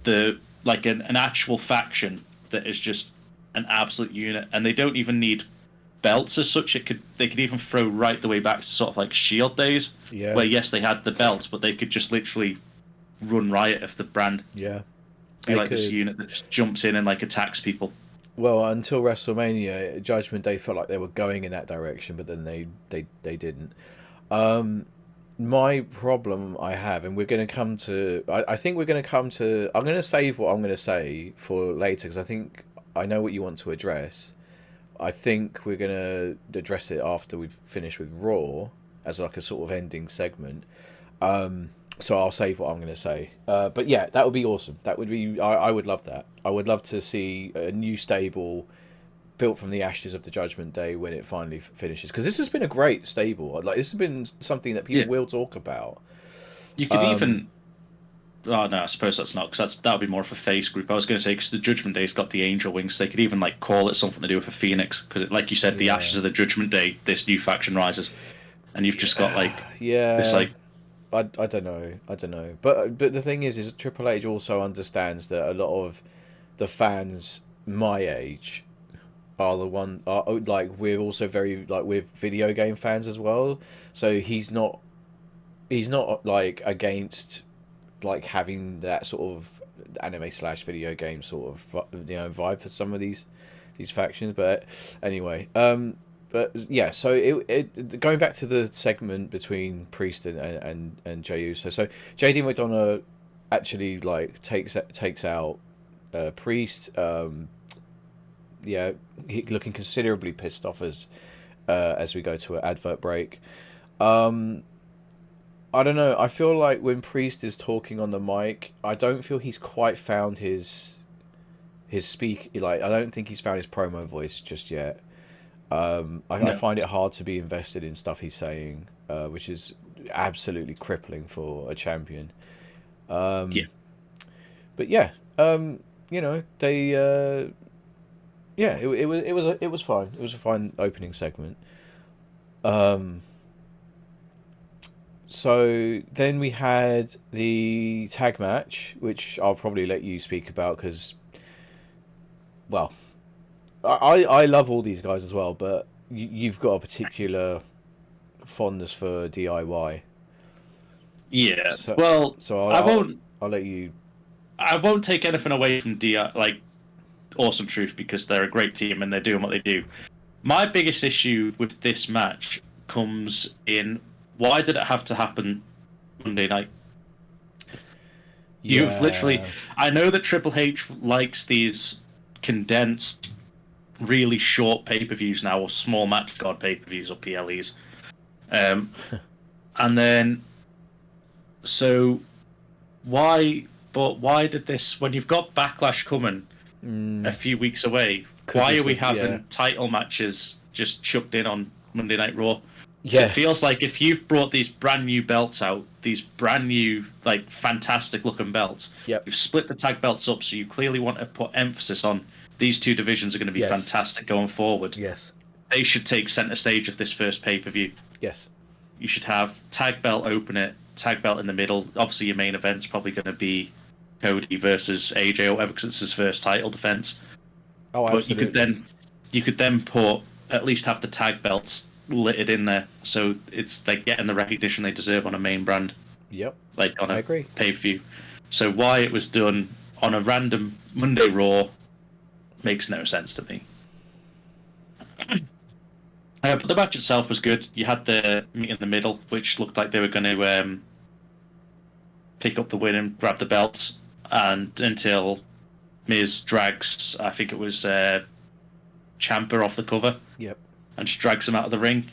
an actual faction that is just an absolute unit, and they don't even need belts as such. They could even throw right the way back to sort of like Shield days, where yes, they had the belts, but they could just literally run riot if the brand. Yeah. Be like this unit that just jumps in and like attacks people. Well, until WrestleMania, Judgment Day felt like they were going in that direction, but then they didn't. My problem I have, and we're going to come to, I think we're going to come to, I'm going to save what I'm going to say for later, because I think I know what you want to address. I think we're going to address it after we've finished with Raw, as like a sort of ending segment. So I'll save what I'm going to say. But yeah, that would be awesome. That would be, I would love that. I would love to see a new stable built from the ashes of the Judgment Day when it finally finishes. Because this has been a great stable. Like, this has been something that people will talk about. You could even... Oh, no, I suppose that's not, because that would be more of a face group. I was going to say, because the Judgment Day's got the Angel Wings, they could even like call it something to do with a Phoenix. Because, like you said, the ashes of the Judgment Day, this new faction rises. And you've just got like... This like... I don't know. But the thing is Triple H also understands that a lot of the fans my age are like, we're also very, like, we're video game fans as well. So he's not like against like having that sort of anime / video game sort of, you know, vibe for some of these factions. But anyway, but yeah, so it going back to the segment between Priest and Jey Uso. So JD McDonough actually like takes out Priest. Yeah, he looking considerably pissed off as we go to an advert break. I don't know. I feel like when Priest is talking on the mic, I don't feel he's quite found his speak. Like, I don't think he's found his promo voice just yet. I find it hard to be invested in stuff he's saying, which is absolutely crippling for a champion. But yeah, you know, they, it was fine. It was a fine opening segment. So then we had the tag match, which I'll probably let you speak about because, well, I love all these guys as well, but you've got a particular fondness for DIY. Yeah. So I'll let you. I won't take anything away from Awesome Truth, because they're a great team and they're doing what they do. My biggest issue with this match comes in, why did it have to happen Monday night? Yeah. You've literally... I know that Triple H likes these condensed, really short pay-per-views now, or small match card pay-per-views, or PLEs. And then... So, why did this... When you've got Backlash coming a few weeks away, why are we having title matches just chucked in on Monday Night Raw? Yeah. It feels like if you've brought these brand new belts out, these brand new, like, fantastic looking belts, you've split the tag belts up, so you clearly want to put emphasis on these two divisions are going to be fantastic going forward. Yes. They should take center stage of this first pay-per-view. Yes. You should have tag belt open it, tag belt in the middle. Obviously, your main event's probably going to be Cody versus AJ or whatever, because it's his first title defense. Oh, absolutely. But you could then put, at least have the tag belts littered in there, so it's like getting the recognition they deserve on a main brand. Yep. Like on a pay-per-view. So why it was done on a random Monday Raw makes no sense to me. But the match itself was good. You had the meet in the middle, which looked like they were going to pick up the win and grab the belts, and until Miz drags, I think it was Ciampa off the cover. Yep. And just drags him out of the ring.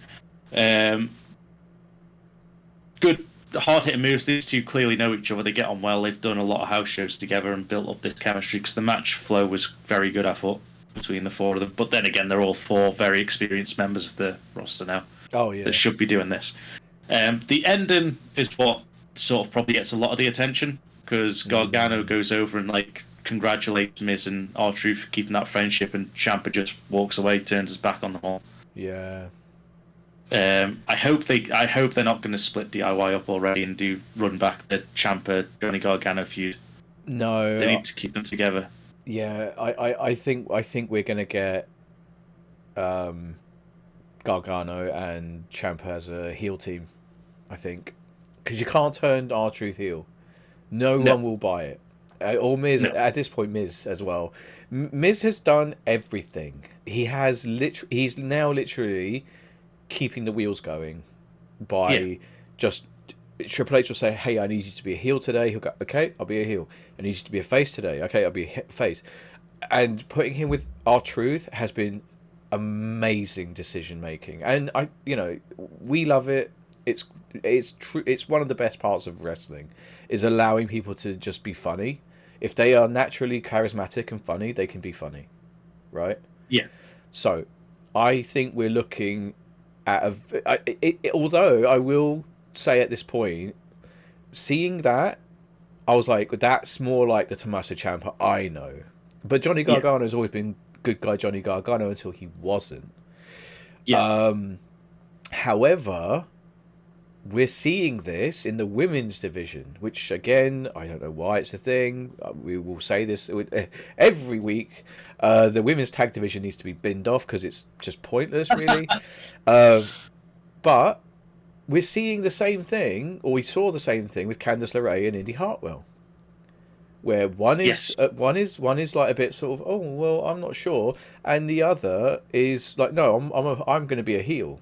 Good, hard-hitting moves. These two clearly know each other. They get on well. They've done a lot of house shows together and built up this chemistry, because the match flow was very good, I thought, between the four of them. But then again, they're all four very experienced members of the roster now. Oh, yeah. That should be doing this. The ending is what sort of probably gets a lot of the attention because Gargano goes over and like congratulates Miz and R-Truth for keeping that friendship, and Ciampa just walks away, turns his back on them all. Yeah. I hope they're not going to split DIY up already and do run back the Ciampa Johnny Gargano feud. No. They need to keep them together. Yeah, I think we're gonna get Gargano and Ciampa as a heel team. I think because you can't turn R-Truth heel. No one will buy it. Or Miz at this point. Miz as well. Miz has done everything. He's now literally keeping the wheels going by just. Triple H will say, "Hey, I need you to be a heel today." He'll go, "Okay, I'll be a heel. I need you to be a face today. Okay, I'll be a face." And putting him with R-Truth has been amazing decision making, and we love it. It's true. It's one of the best parts of wrestling, is allowing people to just be funny. If they are naturally charismatic and funny, they can be funny, right? Yeah. So, I think we're looking at although I will say at this point, seeing that, I was like, that's more like the Tommaso Ciampa I know. But Johnny Gargano has always been good guy Johnny Gargano until he wasn't. Yeah. However, we're seeing this in the women's division, which again, I don't know why it's a thing. We will say this every week. The women's tag division needs to be binned off because it's just pointless, really. But we're seeing the same thing, or we saw the same thing with Candice LeRae and Indy Hartwell, where one is like a bit sort of, oh well, I'm not sure, and the other is like, no, I'm going to be a heel.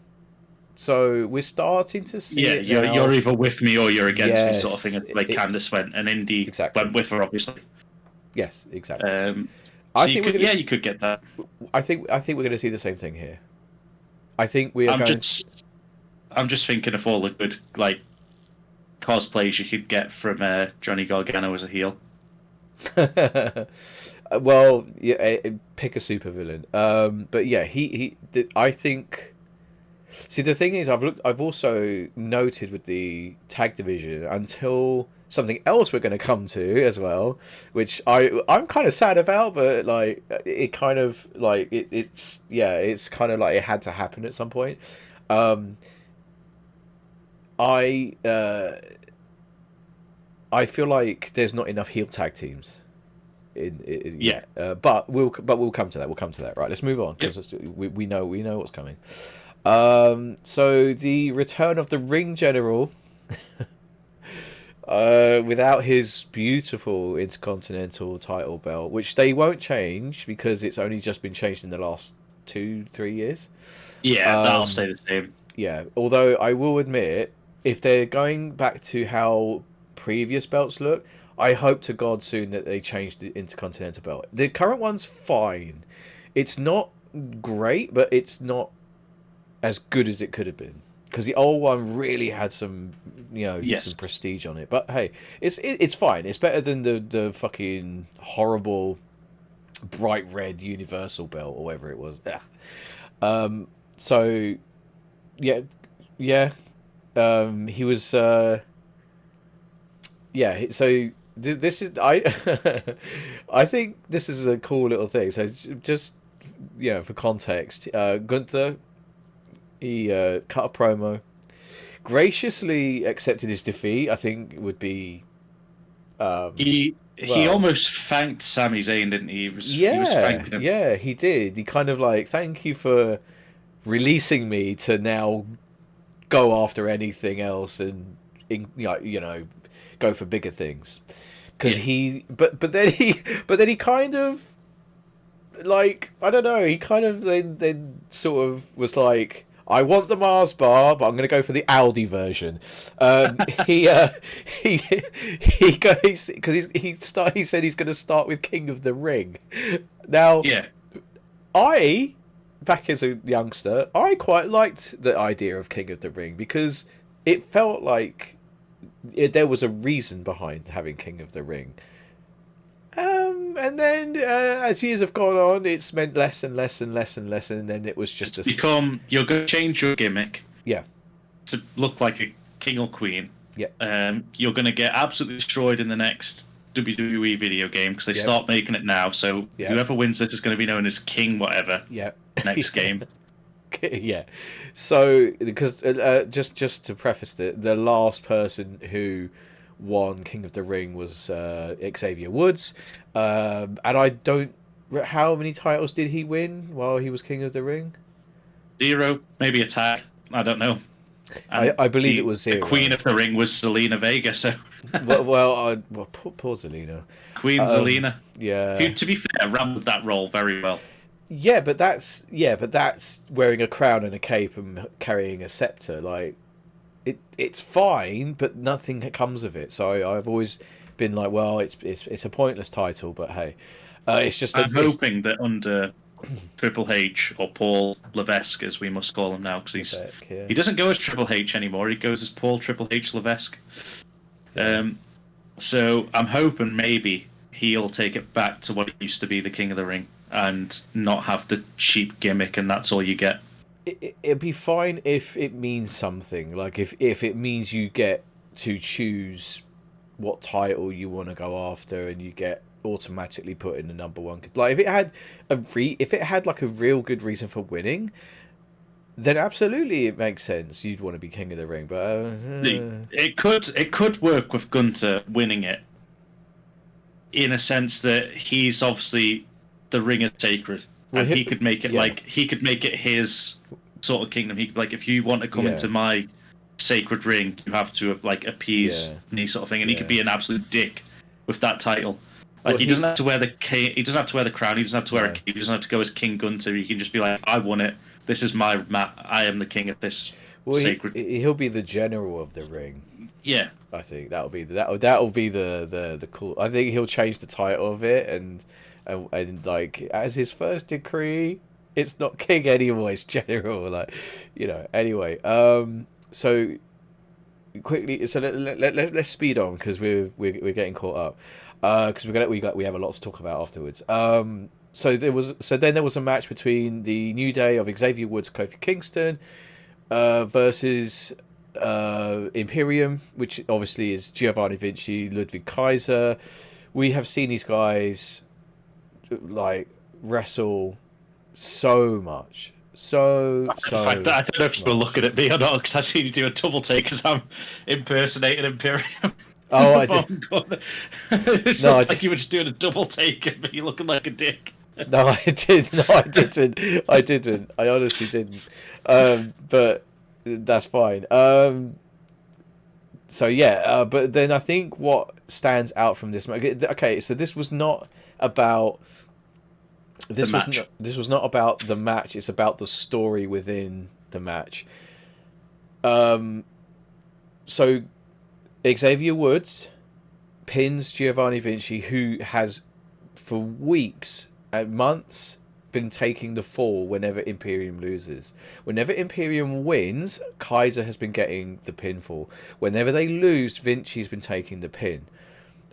So we're starting to see it now. You're either with me or you're against me, sort of thing. Like Candice went, and Indy went with her, obviously. Yes, exactly. You could get that. I think we're going to see the same thing here. I think we are I'm just thinking of all the good like cosplays you could get from Johnny Gargano as a heel. Well, yeah, pick a supervillain. But yeah, I think. See, the thing is, I've also noted with the tag division until something else we're going to come to as well, which I'm kind of sad about, but like it kind of like it's kind of like it had to happen at some point. I feel like there's not enough heel tag teams. But we'll come to that. We'll come to that. Right, let's move on because we know what's coming. So the return of the Ring General, without his beautiful Intercontinental title belt, which they won't change because it's only just been changed in the last 2-3 years. Yeah, that'll stay the same. Yeah, although I will admit, if they're going back to how previous belts look, I hope to God soon that they change the Intercontinental belt. The current one's fine. It's not great, but it's not as good as it could have been. Because the old one really had some, some prestige on it. But hey, it's fine. It's better than the fucking horrible bright red Universal belt or whatever it was. So, yeah. He was. So this is I think this is a cool little thing. So just for context, Gunther, he cut a promo, graciously accepted his defeat. I think it would be. He almost thanked Sami Zayn, didn't he? He was thanking him. Yeah, he did. He kind of like, thank you for releasing me to now go after anything else and go for bigger things. Because but then he kind of like, I don't know, he kind of then sort of was like, I want the Mars bar, but I'm going to go for the Aldi version. He goes because he said he's going to start with King of the Ring. Now, back as a youngster, I quite liked the idea of King of the Ring because it felt like there was a reason behind having King of the Ring. And then as years have gone on, it's meant less and less and less and less, and then it was just you're going to change your gimmick. Yeah. to look like a king or queen, Yep. you're going to get absolutely destroyed in the next WWE video game because they Yep. start making it now. So Yep. whoever wins this is going to be known as King whatever. Yep. Next game. Yeah. So because just to preface the last person who won King of the Ring was Xavier Woods, and I don't. How many titles did he win while he was King of the Ring? 0, maybe a tag. I don't know. And I believe it was the 0. Queen of the Ring was Zelina Vega, so Poor Zelina. Queen Zelina, Yeah. who, to be fair, ran with that role very well. Yeah, but that's wearing a crown and a cape and carrying a scepter. Like, it's fine, but nothing comes of it. So I've always been like, well, it's a pointless title, but hey, it's just. I'm hoping that under Triple H, or Paul Levesque, as we must call him now, because he doesn't go as Triple H anymore. He goes as Paul Triple H Levesque. Yeah. So I'm hoping maybe he'll take it back to what it used to be, the King of the Ring, and not have the cheap gimmick, and that's all you get. It'd be fine if it means something. Like if it means you get to choose what title you want to go after, and you get automatically put in the number one. Like if it had like a real good reason for winning, then absolutely it makes sense. You'd want to be King of the Ring, but it could work with Gunter winning it, in a sense that he's obviously the Ring of Sacred, and he could make it he could make it his sort of kingdom. He could, like, if you want to come into my sacred ring, you have to like appease me, sort of thing, and he could be an absolute dick with that title. Like, he doesn't have to wear the he doesn't have to wear the crown. He doesn't have to wear a cape. He doesn't have to go as King Gunter. He can just be like, I won it. This is my map. I am the king of this sacred. He'll be the general of the ring. Yeah, I think that'll be the cool. I think he'll change the title of it and like as his first decree, it's not king anymore. It's general. Like, Anyway, so quickly, so let's speed on because we're getting caught up. Because we have a lot to talk about afterwards. So then there was a match between the New Day of Xavier Woods, Kofi Kingston, versus Imperium, which obviously is Giovanni Vinci, Ludwig Kaiser. We have seen these guys like wrestle so much. I don't know if you were looking at me or not, because I seen you do a double take because I'm impersonating Imperium. Oh, I did. Like you were just doing a double take of me looking like a dick. No, I did. No, I didn't. I didn't. I honestly didn't. But that's fine. So yeah. But then I think what stands out from this. Okay, so this was not about. This was not about the match. It's about the story within the match. So Xavier Woods pins Giovanni Vinci, who has for weeks and months been taking the fall whenever Imperium loses. Whenever Imperium wins, Kaiser has been getting the pinfall. Whenever they lose, Vinci's been taking the pin.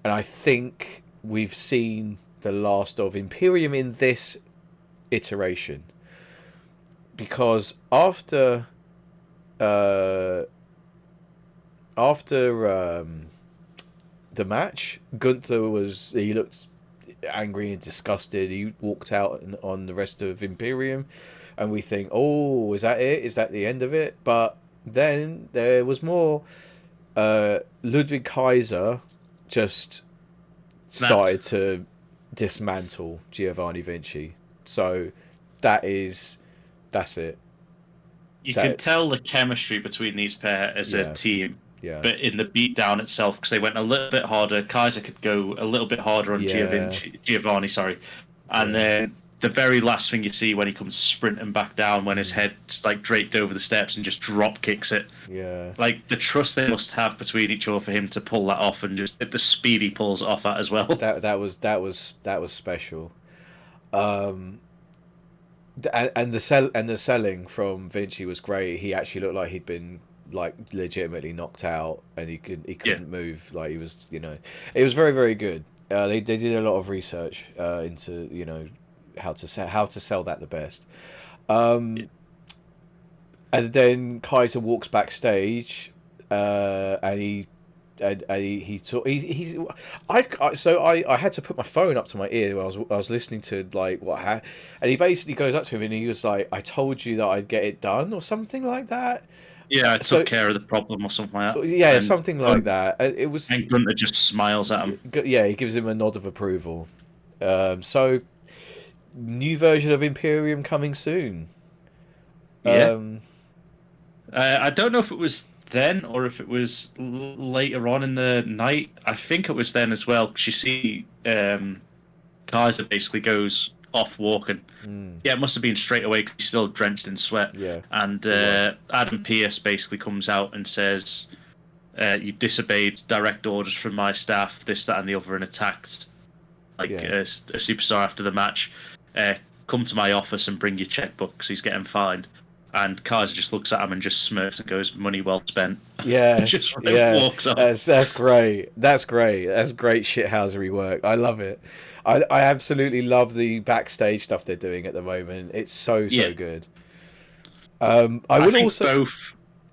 And I think we've seen the last of Imperium in this iteration. Because after the match, Gunther he looked angry and disgusted. He walked out on the rest of Imperium, and we think, oh, is that it? Is that the end of it? But then there was more. Ludwig Kaiser just started to dismantle Giovanni Vinci. So that's it. You can tell the chemistry between these pair as a team. Yeah. But in the beatdown itself, because they went a little bit harder, Kaiser could go a little bit harder on Giovanni, sorry. And then the very last thing you see when he comes sprinting back down, when his head's like draped over the steps and just drop kicks it. Yeah. Like the trust they must have between each other for him to pull that off, and just at the speed he pulls it off at as well. That was special. And the selling from Vinci was great. He actually looked like he'd been like legitimately knocked out, and he couldn't move. Like he was, it was very, very good. They did a lot of research into how to sell that the best. And then Kaiser walks backstage, and I had to put my phone up to my ear while I was listening to like and he basically goes up to him and he was like, "I told you that I'd get it done," or something like that. Yeah, I So took care of the problem or something like that. yeah, something like that. It was And Gunter just smiles at him. yeah, he gives him a nod of approval. So new version of Imperium coming soon. Yeah. I don't know if it was then or if it was later on in the night. I think it was then as well. 'Cause you see, Kaiser basically goes off walking. Yeah, it must have been straight away because he's still drenched in sweat. Yeah, And Adam Pearce basically comes out and says, "You disobeyed direct orders from my staff, this, that, and the other, and attacked like a superstar after the match. Come to my office and bring your checkbook because he's getting fined." And Kaiser just looks at him and just smirks and goes, "Money well spent." Yeah, Just walks off. That's great. That's great. That's great shithousery work. I love it. I absolutely love the backstage stuff they're doing at the moment. It's so good. I would think also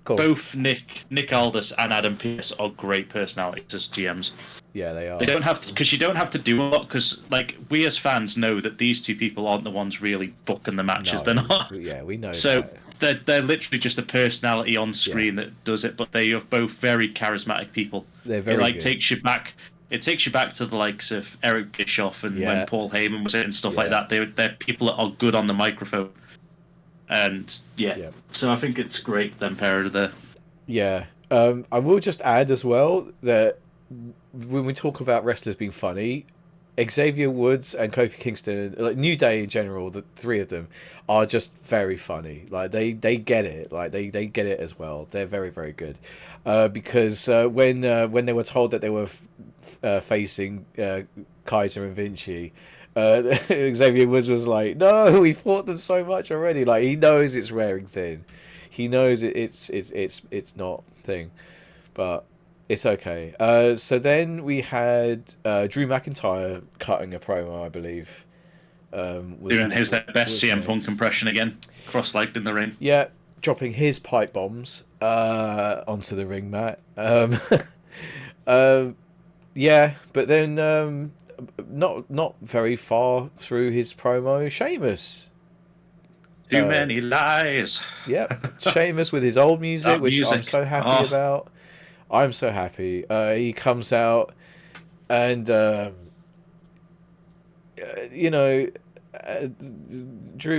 both Nick Aldis and Adam Pearce are great personalities as GMs. Yeah, they are. They don't have to, because you don't have to do a lot. Because like we as fans know that these two people aren't the ones really booking the matches. No, They're not. Yeah, we know. So that. they're literally just a personality on screen that does it. But they are both very charismatic people. They're very good. takes you back. It takes you back to the likes of Eric Bischoff and when Paul Heyman was in and stuff like that. They're people that are good on the microphone. And so I think it's great them pair are there. Yeah, I will just add as well that when we talk about wrestlers being funny, Xavier Woods and Kofi Kingston, like New Day in general, the three of them are just very funny. Like they get it. Like they get it as well. They're very very good. Because when they were told that they were facing Kaiser and Vinci. Xavier Woods was like, "No, we fought them so much already." Like he knows it's wearing thin, he knows it's not thing, but it's okay. So then we had Drew McIntyre cutting a promo, I believe. Doing his best CM Punk impression again, cross-legged in the ring. Yeah, dropping his pipe bombs onto the ring mat. Yeah, but then. Not very far through his promo, Sheamus. Too many lies. Yep, Sheamus with his old music, which I'm so happy about. I'm so happy. He comes out and Drew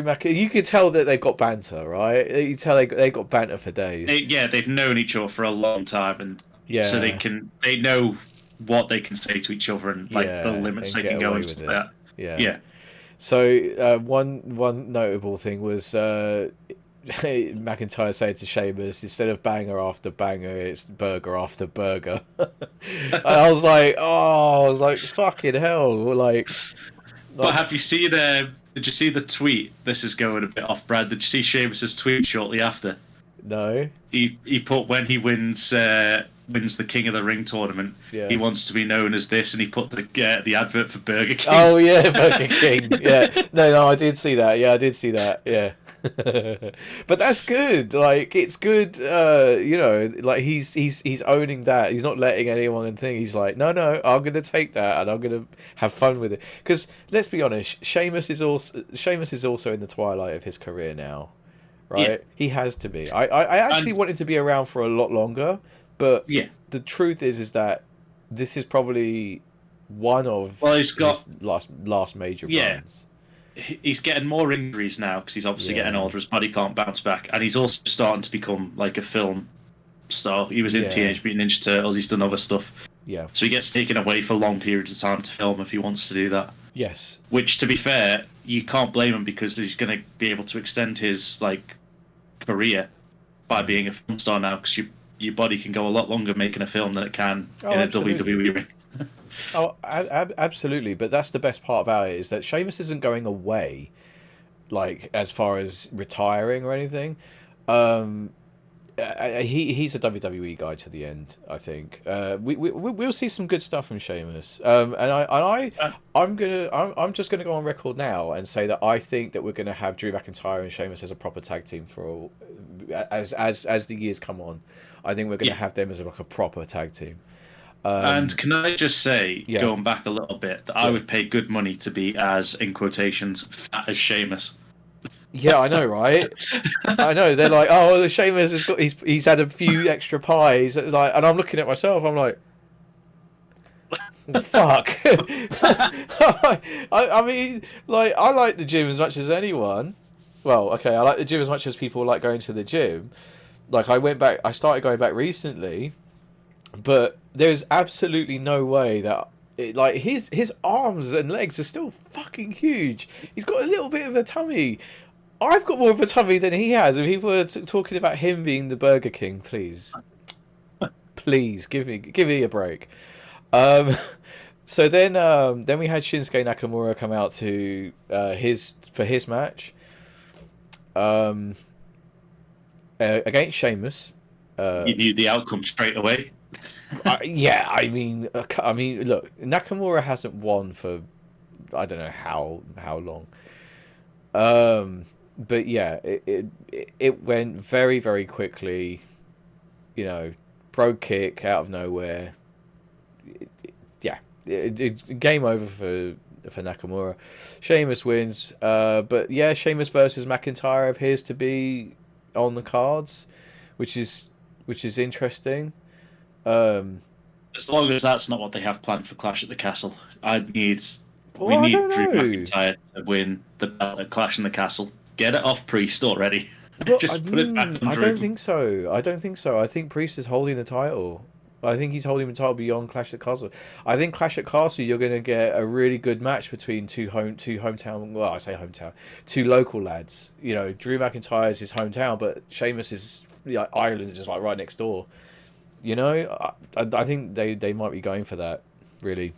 McIntyre. You could tell that they've got banter, right? You tell they got banter for days. They've known each other for a long time, and so they know what they can say to each other and like the limits they can go and stuff like that. Yeah. So one notable thing was McIntyre said to Sheamus, instead of banger after banger, it's burger after burger. And I was like, fucking hell, like. But have you seen? Did you see the tweet? This is going a bit off, Brad. Did you see Sheamus's tweet shortly after? No. He put when he wins the King of the Ring tournament, he wants to be known as this, and he put the advert for Burger King. Oh yeah, Burger King. Yeah, no, I did see that. Yeah, I did see that. Yeah, but that's good. Like it's good. Like he's owning that. He's not letting anyone think. He's like, no, I'm gonna take that and I'm gonna have fun with it. Because let's be honest, Sheamus is also in the twilight of his career now. Right, he has to be. I actually want him to be around for a lot longer, but the truth is that this is probably one of his last major runs. He's getting more injuries now because he's obviously getting older. His body can't bounce back, and he's also starting to become like a film star. He was in Teenage Mutant Ninja Turtles. He's done other stuff. Yeah. So he gets taken away for long periods of time to film if he wants to do that. Yes. Which, to be fair, you can't blame him because he's going to be able to extend his career by being a film star now, because your body can go a lot longer making a film than it can in a WWE ring. Absolutely, but that's the best part about it, is that Sheamus isn't going away, like as far as retiring or anything. He's a WWE guy to the end, I think. We'll see some good stuff from Sheamus. I'm just gonna go on record now and say that I think that we're gonna have Drew McIntyre and Sheamus as a proper tag team as the years come on, I think we're going to have them as like a proper tag team. And can I just say, yeah. going back a little bit, that I would pay good money to be as, in quotations, fat as Sheamus. Yeah, I know, right? I know. They're like, oh, the Sheamus has got he's had a few extra pies, like, and I'm looking at myself. I'm like, fuck. I mean, like, I like the gym as much as anyone. Well, okay, I like the gym as much as people like going to the gym. Like, I started going back recently, but there's absolutely no way that like his arms and legs are still fucking huge. He's got a little bit of a tummy. I've got more of a tummy than he has, and people are talking about him being the Burger King. Please, please give me a break. So then we had Shinsuke Nakamura come out to his match against Sheamus. You knew the outcome straight away. Yeah, I mean, look, Nakamura hasn't won for I don't know how long. But yeah, it went very, very quickly. You know, brogue kick out of nowhere. Game over for Nakamura. Sheamus wins. But yeah, Sheamus versus McIntyre appears to be on the cards, which is interesting. As long as that's not what they have planned for Clash at the Castle, we need Drew McIntyre to win the belt at Clash in the Castle. Get it off Priest already. Just put it back on Drew. I don't think so. I think Priest is holding the title. I think he's holding the title beyond Clash at Castle. I think Clash at Castle, you're going to get a really good match between two hometown. Well, I say hometown, two local lads. You know, Drew McIntyre is his hometown, but Sheamus is Ireland is just like right next door. You know, I think they might be going for that, really.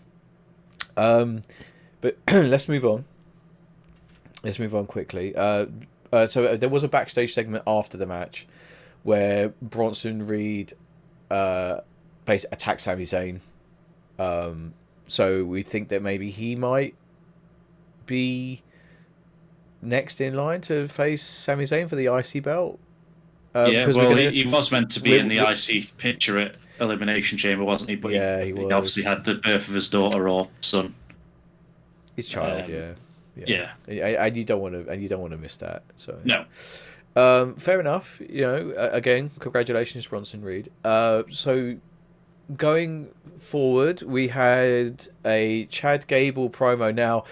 But let's move on. Let's move on quickly. So there was a backstage segment after the match where Bronson Reed basically attacked Sami Zayn. So we think that maybe he might be next in line to face Sami Zayn for the IC belt. Yeah, well, he was meant to be in the IC picture at Elimination Chamber, wasn't he? But yeah, he was. He obviously had the birth of his daughter or son. His child, yeah. And you don't want to miss that. So no. Fair enough. You know, again, congratulations, Bronson Reed. So going forward, we had a Chad Gable promo. Now,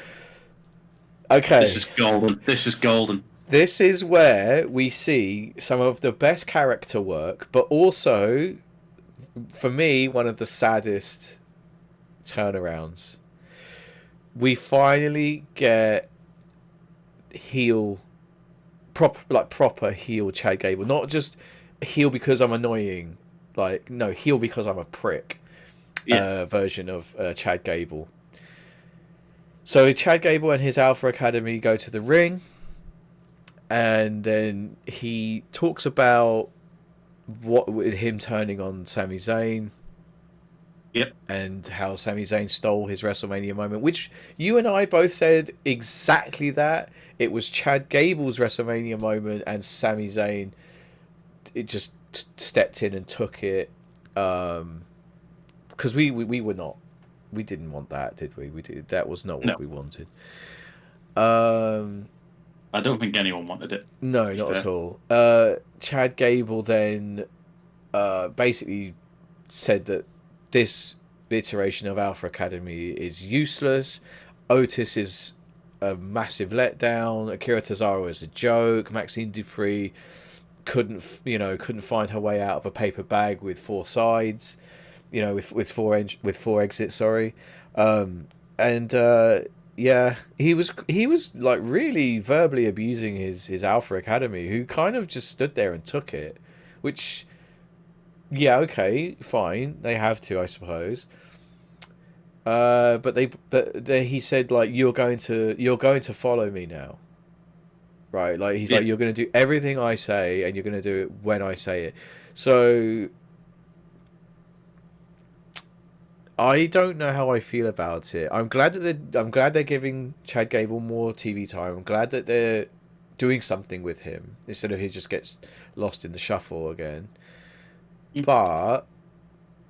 okay, this is golden. This is where we see some of the best character work, but also, for me, one of the saddest turnarounds. We finally get proper heel Chad Gable. Not just heel because I'm annoying. Like, no, heel because I'm a prick. Version of Chad Gable. So Chad Gable and his Alpha Academy go to the ring. And then he talks about with him turning on Sami Zayn. Yep. And how Sami Zayn stole his WrestleMania moment, which you and I both said exactly that. It was Chad Gable's WrestleMania moment, and Sami Zayn just stepped in and took it. Because we didn't want that, did we? That was not what we wanted. I don't think anyone wanted it. No, not at all. Chad Gable then basically said that this iteration of Alpha Academy is useless. Otis is a massive letdown. Akira Tozawa is a joke. Maxine Dupree couldn't find her way out of a paper bag with four sides. You know, with four exits. Sorry, yeah, he was like really verbally abusing his Alpha Academy, who kind of just stood there and took it, which, yeah, okay, fine, they have to, I suppose. But he said, like, you're going to follow me now, right? Like, he's like, you're going to do everything I say, and you're going to do it when I say it. So I don't know how I feel about it. I'm glad they're giving Chad Gable more TV time. I'm glad that they're doing something with him instead of he just gets lost in the shuffle again. Mm. But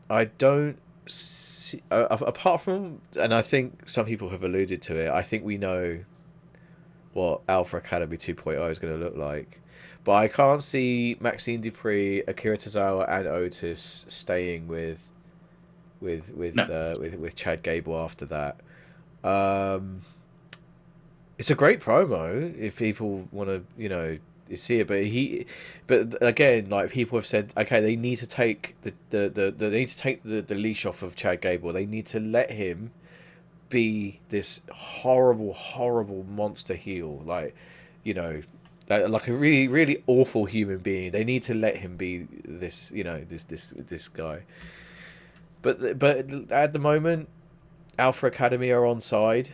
I don't see, apart from, and I think some people have alluded to it, I think we know what Alpha Academy 2.0 is going to look like. But I can't see Maxine Dupree, Akira Tozawa, and Otis staying with Chad Gable after that. It's a great promo if people want to, see it. But again, like people have said, okay, they need to take the leash off of Chad Gable. They need to let him be this horrible monster heel, like like a really really awful human being. They need to let him be this, this guy. But at the moment, Alpha Academy are on side.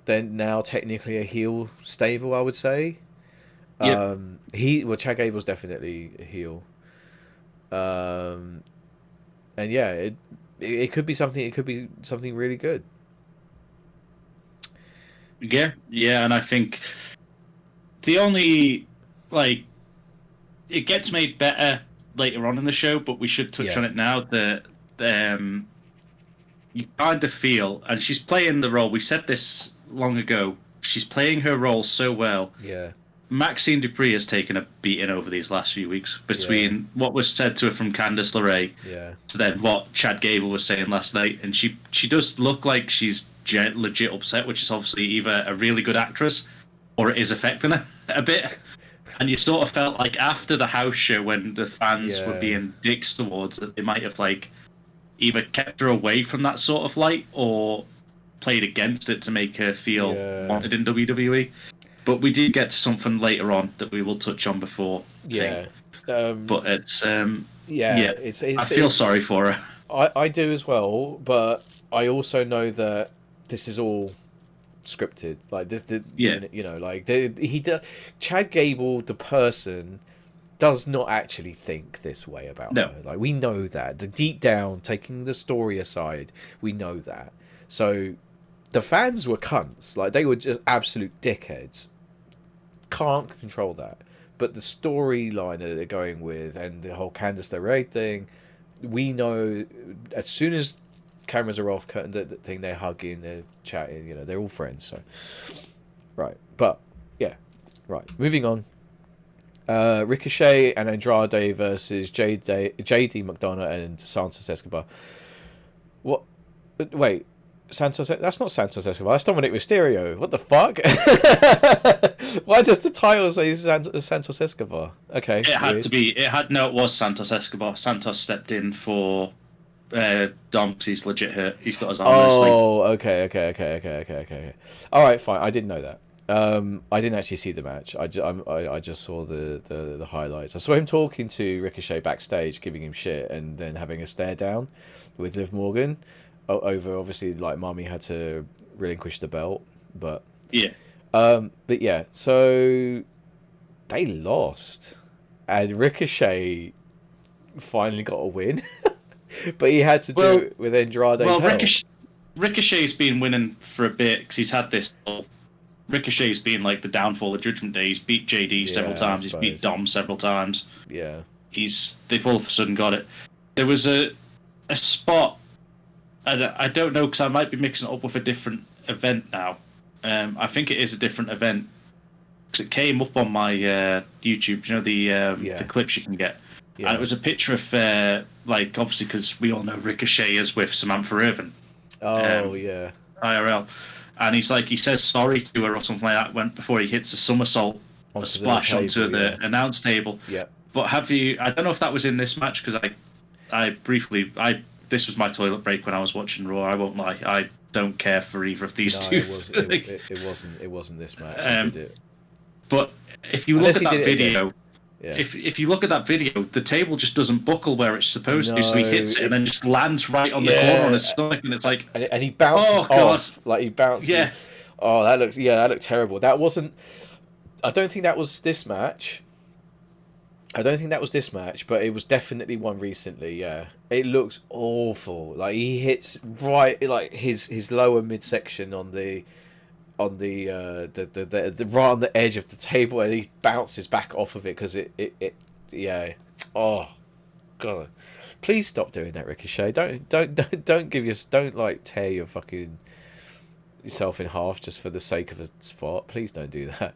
They're now technically a heel stable, I would say. Yep. Chad Gable's definitely a heel. And yeah, it could be something. It could be something really good. Yeah, and I think the only it gets made better later on in the show, but we should touch on it now. That you kind of feel, and she's playing the role. We said this long ago. She's playing her role so well. Yeah. Maxine Dupree has taken a beating over these last few weeks between what was said to her from Candice LeRae to then what Chad Gable was saying last night, and she does look like she's legit upset, which is obviously either a really good actress or it is affecting her a bit. And you sort of felt like after the house show when the fans were being dicks towards it, they might have either kept her away from that sort of light or played against it to make her feel wanted in WWE. But we did get to something later on that we will touch on before. But it's I feel sorry for her. I do as well, but I also know that this is all scripted. Like Chad Gable, the person, does not actually think this way about her. Like we know that. The deep down, taking the story aside, we know that. So the fans were cunts. Like they were just absolute dickheads. Can't control that. But the storyline that they're going with and the whole Candice LeRae thing, we know as soon as cameras are off, the thing, they're hugging, they're chatting, they're all friends. So, right. But, yeah. Right. Moving on. Ricochet and Andrade versus JD McDonough and Santos Escobar. What? Wait. Santos? That's not Santos Escobar. That's Dominic Mysterio. What the fuck? Why does the title say Santos Escobar? Okay. It had to be. It was Santos Escobar. Santos stepped in for Dom because he's legit hurt. He's got his arm wrestling. Oh, okay. All right, fine. I didn't know that. I didn't actually see the match. I just saw the highlights. I saw him talking to Ricochet backstage, giving him shit, and then having a stare down with Liv Morgan over, obviously, like Mami had to relinquish the belt, but so they lost, and Ricochet finally got a win, but he had to do it with Andrade's help. Ricochet's been winning for a bit because he's had this. Ricochet's been like the downfall of Judgment Day. He's beat JD several times. He's beat Dom several times. Yeah, they've all of a sudden got it. There was a spot. I don't know because I might be mixing it up with a different event now. I think it is a different event because it came up on my YouTube. The clips you can get, and it was a picture of obviously because we all know Ricochet is with Samantha Irvin. IRL, and he says sorry to her or something like that before he hits a somersault, a splash onto the announce table. Yeah. But I don't know if that was in this match because this was my toilet break when I was watching Raw. I won't lie. I don't care for either of these two. It wasn't this match. But if you look at that video, if you look at that video, the table just doesn't buckle where it's supposed to. So he hits it and then just lands right on the corner on his stomach, and it's like, and he bounces off. Like he bounces. Yeah. Oh, that looked terrible. That wasn't. I don't think that was this match. But it was definitely one recently. Yeah, it looks awful. Like he hits right, like his lower midsection on the on the right on the edge of the table, and he bounces back off of it because it yeah. Oh god, please stop doing that, Ricochet. Don't give your don't like tear your fucking yourself in half just for the sake of a spot. Please don't do that.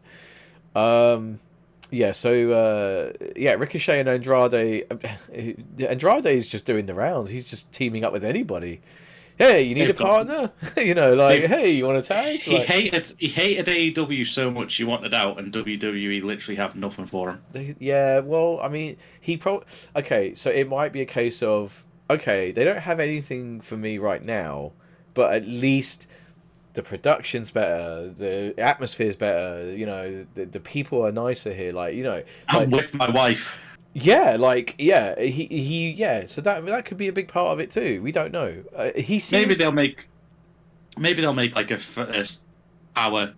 Yeah, so yeah, Ricochet and Andrade. Andrade is just doing the rounds. He's just teaming up with anybody. Hey, you need a partner? You know, like, hey, you want to tag? He Like, hated AEW so much he wanted out, and WWE literally have nothing for him. yeah, well, I mean, okay, so it might be a case of okay, they don't have anything for me right now, but at least the production's better, the atmosphere's better, you know, the people are nicer here, like, you know, I'm like with my wife. yeah, like yeah, he yeah, so that could be a big part of it too. We don't know. He seems Maybe they'll make like a power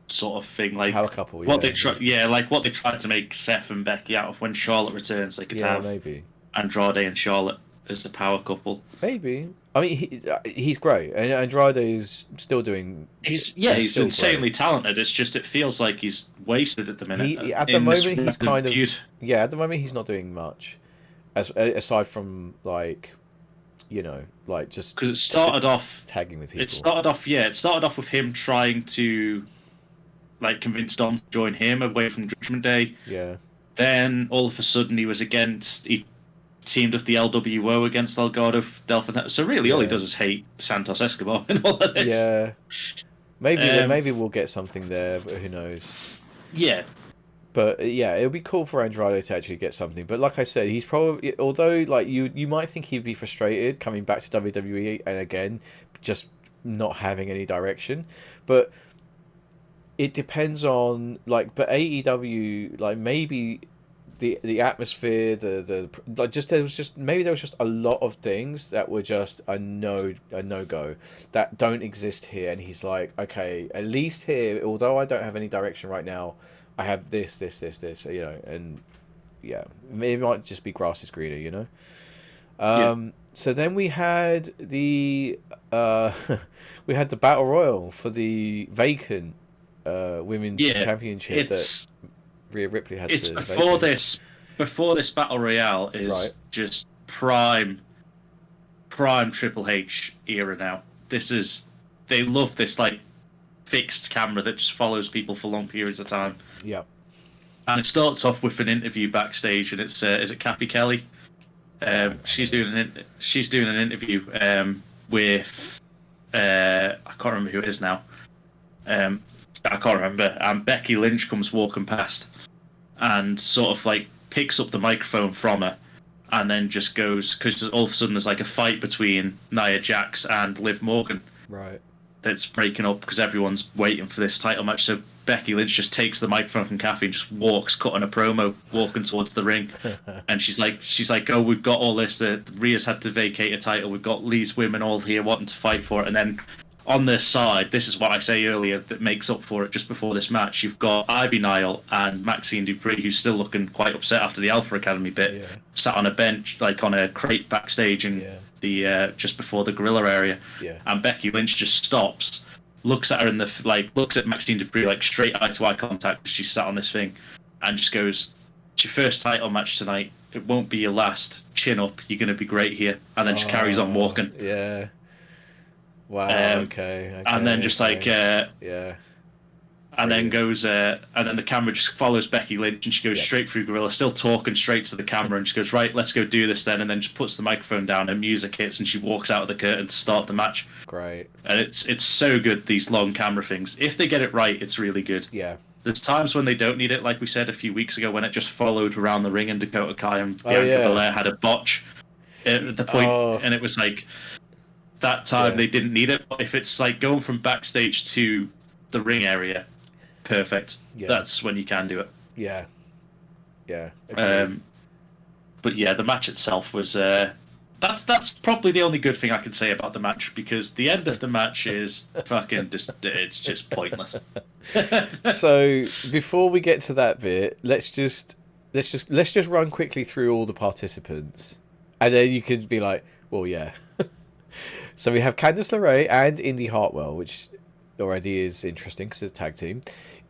sort of thing, like power couple, what yeah, they try, yeah, like what they tried to make Seth and Becky out of when Charlotte returns. They could yeah, have maybe. Andrade and Charlotte as the power couple. Maybe. I mean, he's great, and Andrade is still doing. He's still insanely great. talented. It's just it feels like he's wasted at the minute. He at the in this moment he's kind of feud. yeah. At the moment he's not doing much, aside from like, you know, like just Because it started off. tagging with people. It started off, yeah. It started off with him trying to like convince Dom to join him away from Judgment Day. Yeah. Then all of a sudden he teamed with the LWO against Delgado Del Fantasma. So really, all he does is hate Santos Escobar and all of this. Yeah. Maybe we'll get something there, but who knows? Yeah. But yeah, it would be cool for Andrade to actually get something. But like I said, he's probably, although like you might think he'd be frustrated coming back to WWE and again just not having any direction, but it depends on like. But AEW, like maybe the atmosphere, the like, just there was just a lot of things that were just a no go that don't exist here, and he's like, okay, at least here, although I don't have any direction right now, I have this, you know, and yeah, it might just be grass is greener, you know. So then we had the we had the battle royal for the vacant women's championship that Rhea Ripley had it's to before vacate. before this battle royale is just prime Triple H era now. They love this like fixed camera that just follows people for long periods of time. Yeah. And it starts off with an interview backstage, and it's is it Kathy Kelly? She's doing an interview with I can't remember who it is now. I can't remember. And Becky Lynch comes walking past and sort of like picks up the microphone from her, and then just goes, because all of a sudden there's like a fight between Nia Jax and Liv Morgan. Right. That's breaking up because everyone's waiting for this title match. So Becky Lynch just takes the microphone from Kathy and just walks, cutting a promo, walking towards the ring. And she's like, oh, we've got all this. The Rhea's had to vacate a title. We've got these women all here wanting to fight for it. And then on this side, this is what I say earlier that makes up for it. Just before this match, you've got Ivy Nile and Maxine Dupree, who's still looking quite upset after the Alpha Academy bit, sat on a bench, like on a crate backstage in the just before the gorilla area. And Becky Lynch just stops, looks at her looks at Maxine Dupree like straight eye to eye contact as she sat on this thing, and just goes, "It's your first title match tonight. It won't be your last. Chin up. You're going to be great here." And then she carries on walking. Yeah. Wow. Okay. And then just and then goes, and then the camera just follows Becky Lynch, and she goes straight through Gorilla, still talking straight to the camera, and she goes, "Right, let's go do this then," and then just puts the microphone down, and music hits, and she walks out of the curtain to start the match. Great. And it's so good, these long camera things. If they get it right, it's really good. Yeah. There's times when they don't need it, like we said a few weeks ago, when it just followed around the ring, and Dakota Kai and Bianca Belair had a botch at the point, and it was like, that time they didn't need it. But if it's like going from backstage to the ring area, perfect. That's when you can do it. Yeah. But yeah, the match itself was that's probably the only good thing I can say about the match, because the end of the match is fucking it's just pointless. So before we get to that bit, let's just run quickly through all the participants, and then you could be like, well, yeah. So we have Candice LeRae and Indy Hartwell, which already is interesting because it's a tag team.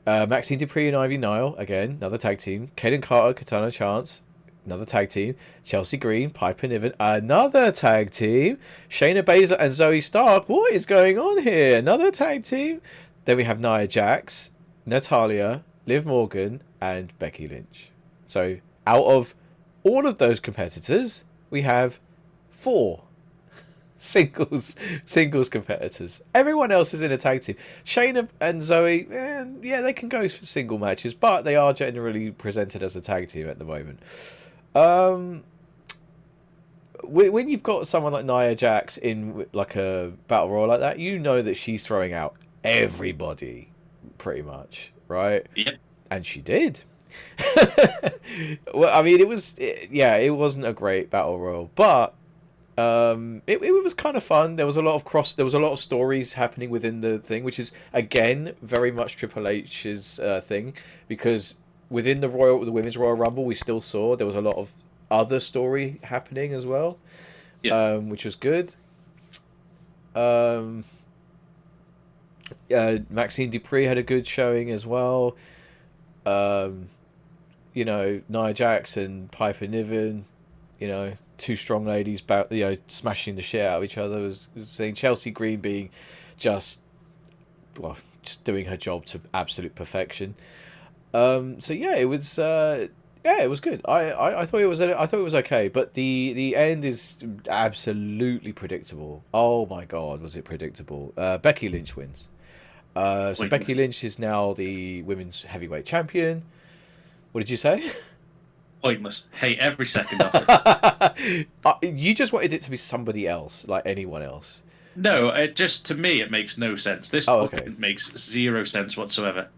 Maxine Dupree and Ivy Nile, again, another tag team. Kaden Carter, Katana Chance, another tag team. Chelsea Green, Piper Niven, another tag team. Shayna Baszler and Zoe Stark, what is going on here? Another tag team. Then we have Nia Jax, Natalia, Liv Morgan, and Becky Lynch. So out of all of those competitors, we have 4 singles competitors. Everyone else is in a tag team. Shayna and Zoe, yeah, they can go for single matches, but they are generally presented as a tag team at the moment. When you've got someone like Nia Jax in like a battle royal like that, you know that she's throwing out everybody, pretty much, right? Yep. And she did. Well, I mean, it wasn't a great battle royal, but it was kind of fun. There was a lot of stories happening within the thing, which is again very much Triple H's thing, because within the Women's Royal Rumble, we still saw there was a lot of other story happening as well, which was good. Maxine Dupree had a good showing as well. Nia Jax and Piper Niven, 2 strong ladies, smashing the shit out of each other was thing. Chelsea Green being just doing her job to absolute perfection. It was good. I thought it was okay, but the end is absolutely predictable. Oh my god, was it predictable? Becky Lynch wins. So Becky Lynch is now the women's heavyweight champion. What did you say? Pointless. Hate every second of it. You just wanted it to be somebody else, like anyone else. No, to me, it makes no sense. This makes 0 sense whatsoever.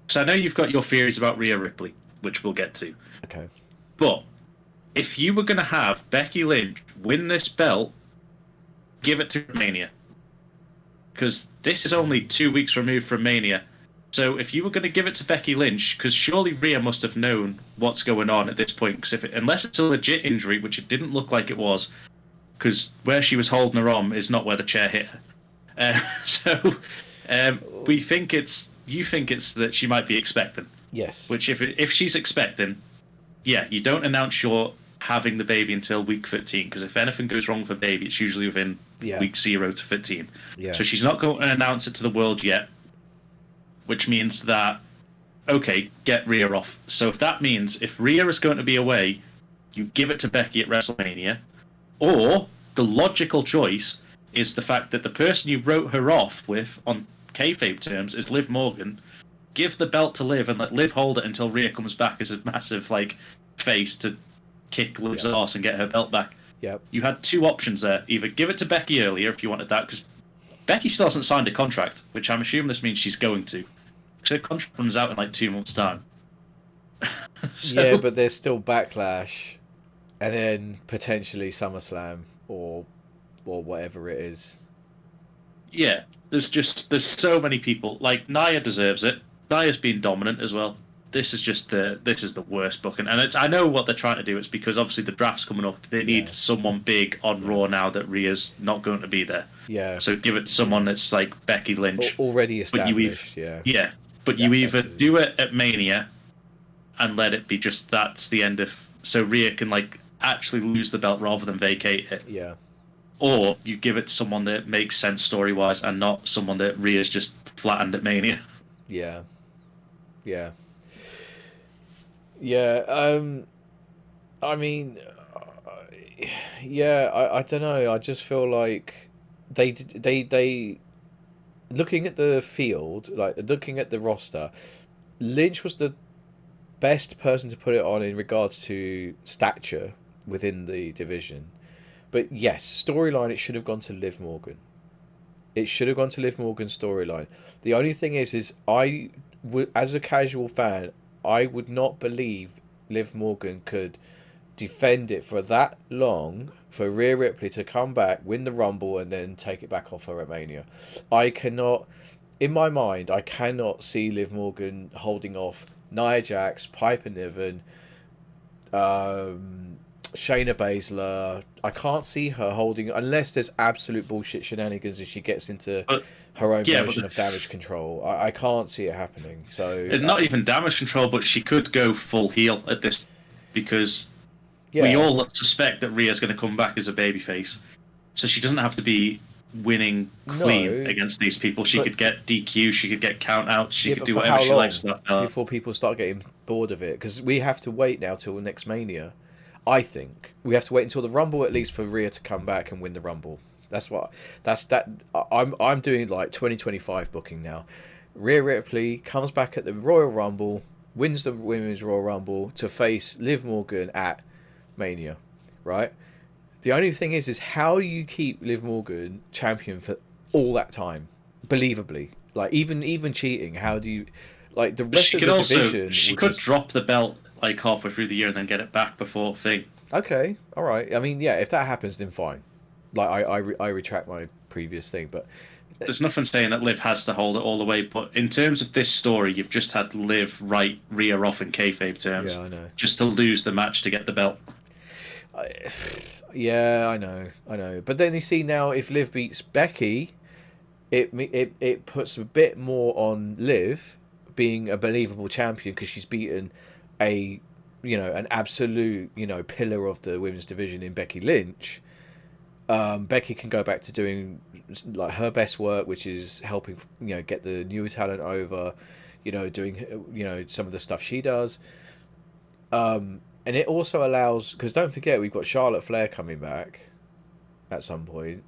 So I know you've got your theories about Rhea Ripley, which we'll get to. Okay. But if you were going to have Becky Lynch win this belt, give it to Mania. Because this is only 2 weeks removed from Mania. So if you were going to give it to Becky Lynch, because surely Rhea must have known what's going on at this point, because unless it's a legit injury, which it didn't look like it was, because where she was holding her arm is not where the chair hit her. You think it's that she might be expecting. Yes. Which if she's expecting, you don't announce you're having the baby until week 15, because if anything goes wrong with the baby, it's usually within week 0 to 15. Yeah. So she's not going to announce it to the world yet, which means that, okay, get Rhea off. So if that means if Rhea is going to be away, you give it to Becky at WrestleMania, or the logical choice is the fact that the person you wrote her off with on kayfabe terms is Liv Morgan. Give the belt to Liv and let Liv hold it until Rhea comes back as a massive face to kick Liv's arse and get her belt back. Yep. You had 2 options there. Either give it to Becky earlier if you wanted that, because Becky still hasn't signed a contract, which I'm assuming this means she's going to. Her contract runs out in 2 months' time. Yeah, but there's still Backlash, and then potentially SummerSlam or whatever it is. Yeah, there's so many people. Like, Nia deserves it. Nia's been dominant as well. This is the worst booking, and I know what they're trying to do. It's because obviously the draft's coming up. They need someone big on Raw now that Rhea's not going to be there. Yeah. So give it to someone that's like Becky Lynch, already established. But you either do it at Mania and let it be just that's the end of, so Rhea can actually lose the belt rather than vacate it. Yeah. Or you give it to someone that makes sense story wise and not someone that Rhea's just flattened at Mania. Yeah. Yeah. Yeah. I mean, I don't know. I just feel like they looking at the field, looking at the roster, Lynch was the best person to put it on in regards to stature within the division. But yes, storyline, it should have gone to Liv Morgan. It should have gone to Liv Morgan's storyline. The only thing is as a casual fan, I would not believe Liv Morgan could defend it for that long, for Rhea Ripley to come back, win the Rumble, and then take it back off her at Mania. I cannot, in my mind, I cannot see Liv Morgan holding off Nia Jax, Piper Niven, Shayna Baszler, I can't see her holding unless there's absolute bullshit shenanigans and she gets into But her own yeah, version of damage control. I can't see it happening. So and not even damage control, but she could go full heel at this because we yeah, all suspect that Rhea's going to come back as a babyface, so she doesn't have to be winning clean no, against these people. She but could get DQ, she could get count outs, she yeah, could but do for whatever how she likes long with that belt. before people start getting bored of it? Because we have to wait now till the next Mania. I think we have to wait until the Rumble at least for Rhea to come back and win the Rumble. That's what. That's that. I'm doing like 2025 booking now. Rhea Ripley comes back at the Royal Rumble, wins the Women's Royal Rumble to face Liv Morgan at Mania, right? The only thing is how do you keep Liv Morgan champion for all that time, believably? Like even cheating, how do you? Like the But rest she of could the also division she will could just drop the belt like halfway through the year and then get it back before thing. okay, all right. I mean, yeah, if that happens, then fine. Like I retract my previous thing, but There's nothing saying that Liv has to hold it all the way, but in terms of this story, you've just had Liv write Rhea off in kayfabe terms, yeah, I know. just to lose the match to get the belt. I, yeah, I know. But then you see now, if Liv beats Becky, it puts a bit more on Liv being a believable champion because she's beaten a an absolute pillar of the women's division in Becky Lynch. Becky can go back to doing like her best work, which is helping get the new talent over, doing some of the stuff she does. And it also allows because don't forget we've got Charlotte Flair coming back at some point.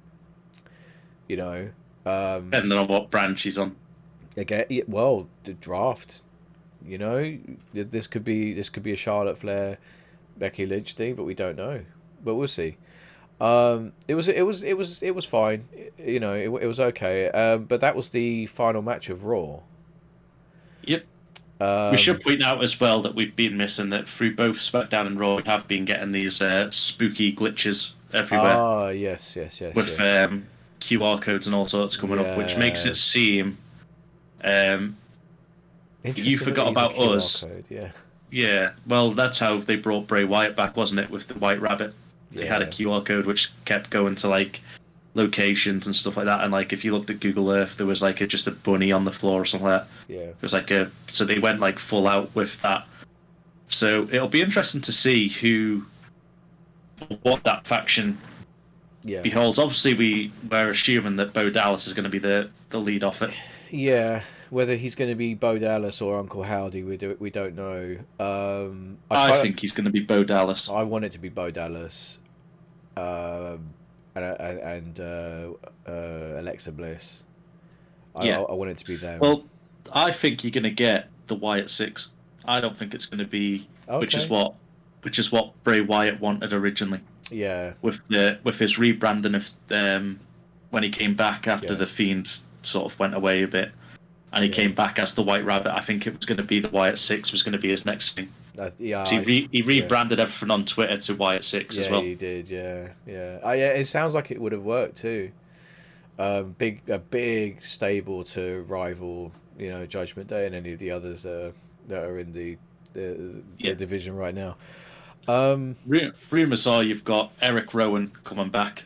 You know, Depending on what brand she's on. again, well, the draft. This could be a Charlotte Flair, Becky Lynch thing, but we don't know. But we'll see. It was fine. It was okay. But that was the final match of Raw. Yep. We Um, should point out as well that we've been missing that through both SmackDown and Raw, we have been getting these spooky glitches everywhere yes, yes, yes, with yes. QR codes and all sorts coming up, which makes Yeah. it seem you Interesting that they forgot use a about QR us. code. Yeah. Yeah, well, that's how they brought Bray Wyatt back, wasn't it, with the White Rabbit? They had a Yeah. QR code which kept going to like locations and stuff like that, and like if you looked at Google Earth, there was like just a bunny on the floor or something like that. Yeah. It was like so they went like full out with that. So it'll be interesting to see what that faction Yeah. beholds. Obviously, we're assuming that Bo Dallas is going to be the lead off it. Yeah. Whether he's going to be Bo Dallas or Uncle Howdy, we don't know. I think he's going to be Bo Dallas. I want it to be Bo Dallas, and Alexa Bliss. Yeah. I want it to be them. Well, I think you're going to get the Wyatt Six. I don't think it's going to be, which is Okay. what Bray Wyatt wanted originally Yeah. with his rebranding of when he came back after Yeah. the Fiend sort of went away a bit, and he Yeah. came back as the White Rabbit. I think it was going to be the Wyatt Six was going to be his next thing. Yeah. So he rebranded everything on Twitter to Wyatt Six Yeah, as well. he did. Yeah. Yeah. Yeah. It sounds like it would have worked too. A big stable to rival, Judgment Day and any of the others that are in the division right now. Rumors are you've got Eric Rowan coming back.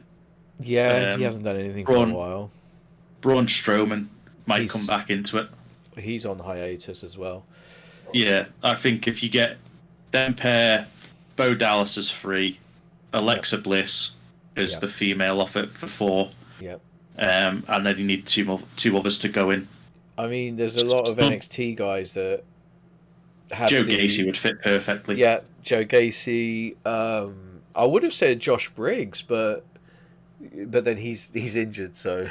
Yeah, he hasn't done anything for a Braun while. Braun Strowman might come He's back into it. he's on hiatus as well. Yeah, I think if you get them pair, Bo Dallas is free, Alexa Bliss is Yep. the female off it for 4, Yep. and then you need two others to go in. I mean, there's a lot of NXT guys that have Joe the Gacy would fit perfectly. yeah, Joe Gacy. I would have said Josh Briggs, but then he's injured, so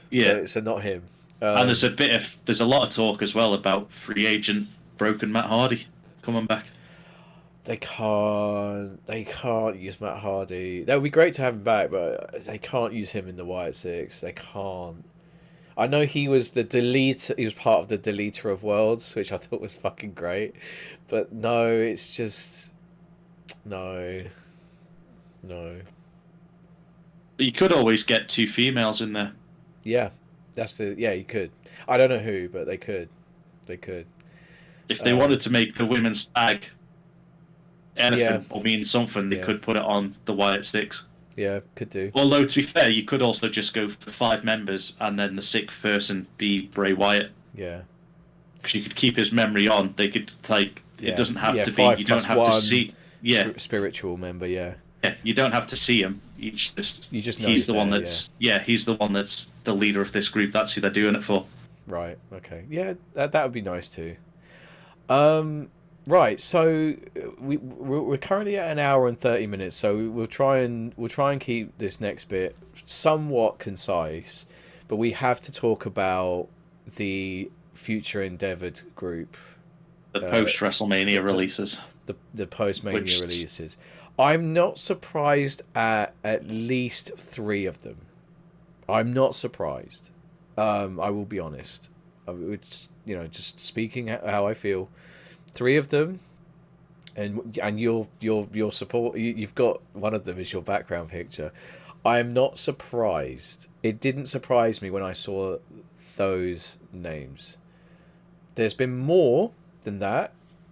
Yeah, so not him. and there's a lot of talk as well about free agent broken Matt Hardy coming back. They can't use Matt Hardy. That would be great to have him back, but they can't use him in the Wyatt Six. They can't. I know he was the delete. He was part of the deleter of worlds, which I thought was fucking great. But no, it's just no. But you could always get 2 females in there. Yeah, you could. I don't know who, but they could. They could. If they wanted to make the women's tag anything or mean something, they could put it on the Wyatt Six. Yeah, could do. Although, to be fair, you could also just go for 5 members and then the 6th person be Bray Wyatt. Yeah. Because you could keep his memory on. They could, like, it doesn't have to be, you don't have to see. Spiritual member, yeah. Yeah, you don't have to see him. You just know he's the one that's he's the one that's the leader of this group. That's who they're doing it for. Right. Okay. Yeah, that would be nice too. Right. So we're currently at 1 hour and 30 minutes. So we'll try and keep this next bit somewhat concise, but we have to talk about the future Endeavored group. The post WrestleMania releases. The post Mania releases. I'm not surprised at least 3 of them. I'm not surprised. I will be honest. It's, just speaking how I feel. 3 of them, and your support. You've got one of them as your background picture. I am not surprised. It didn't surprise me when I saw those names. There's been more than that.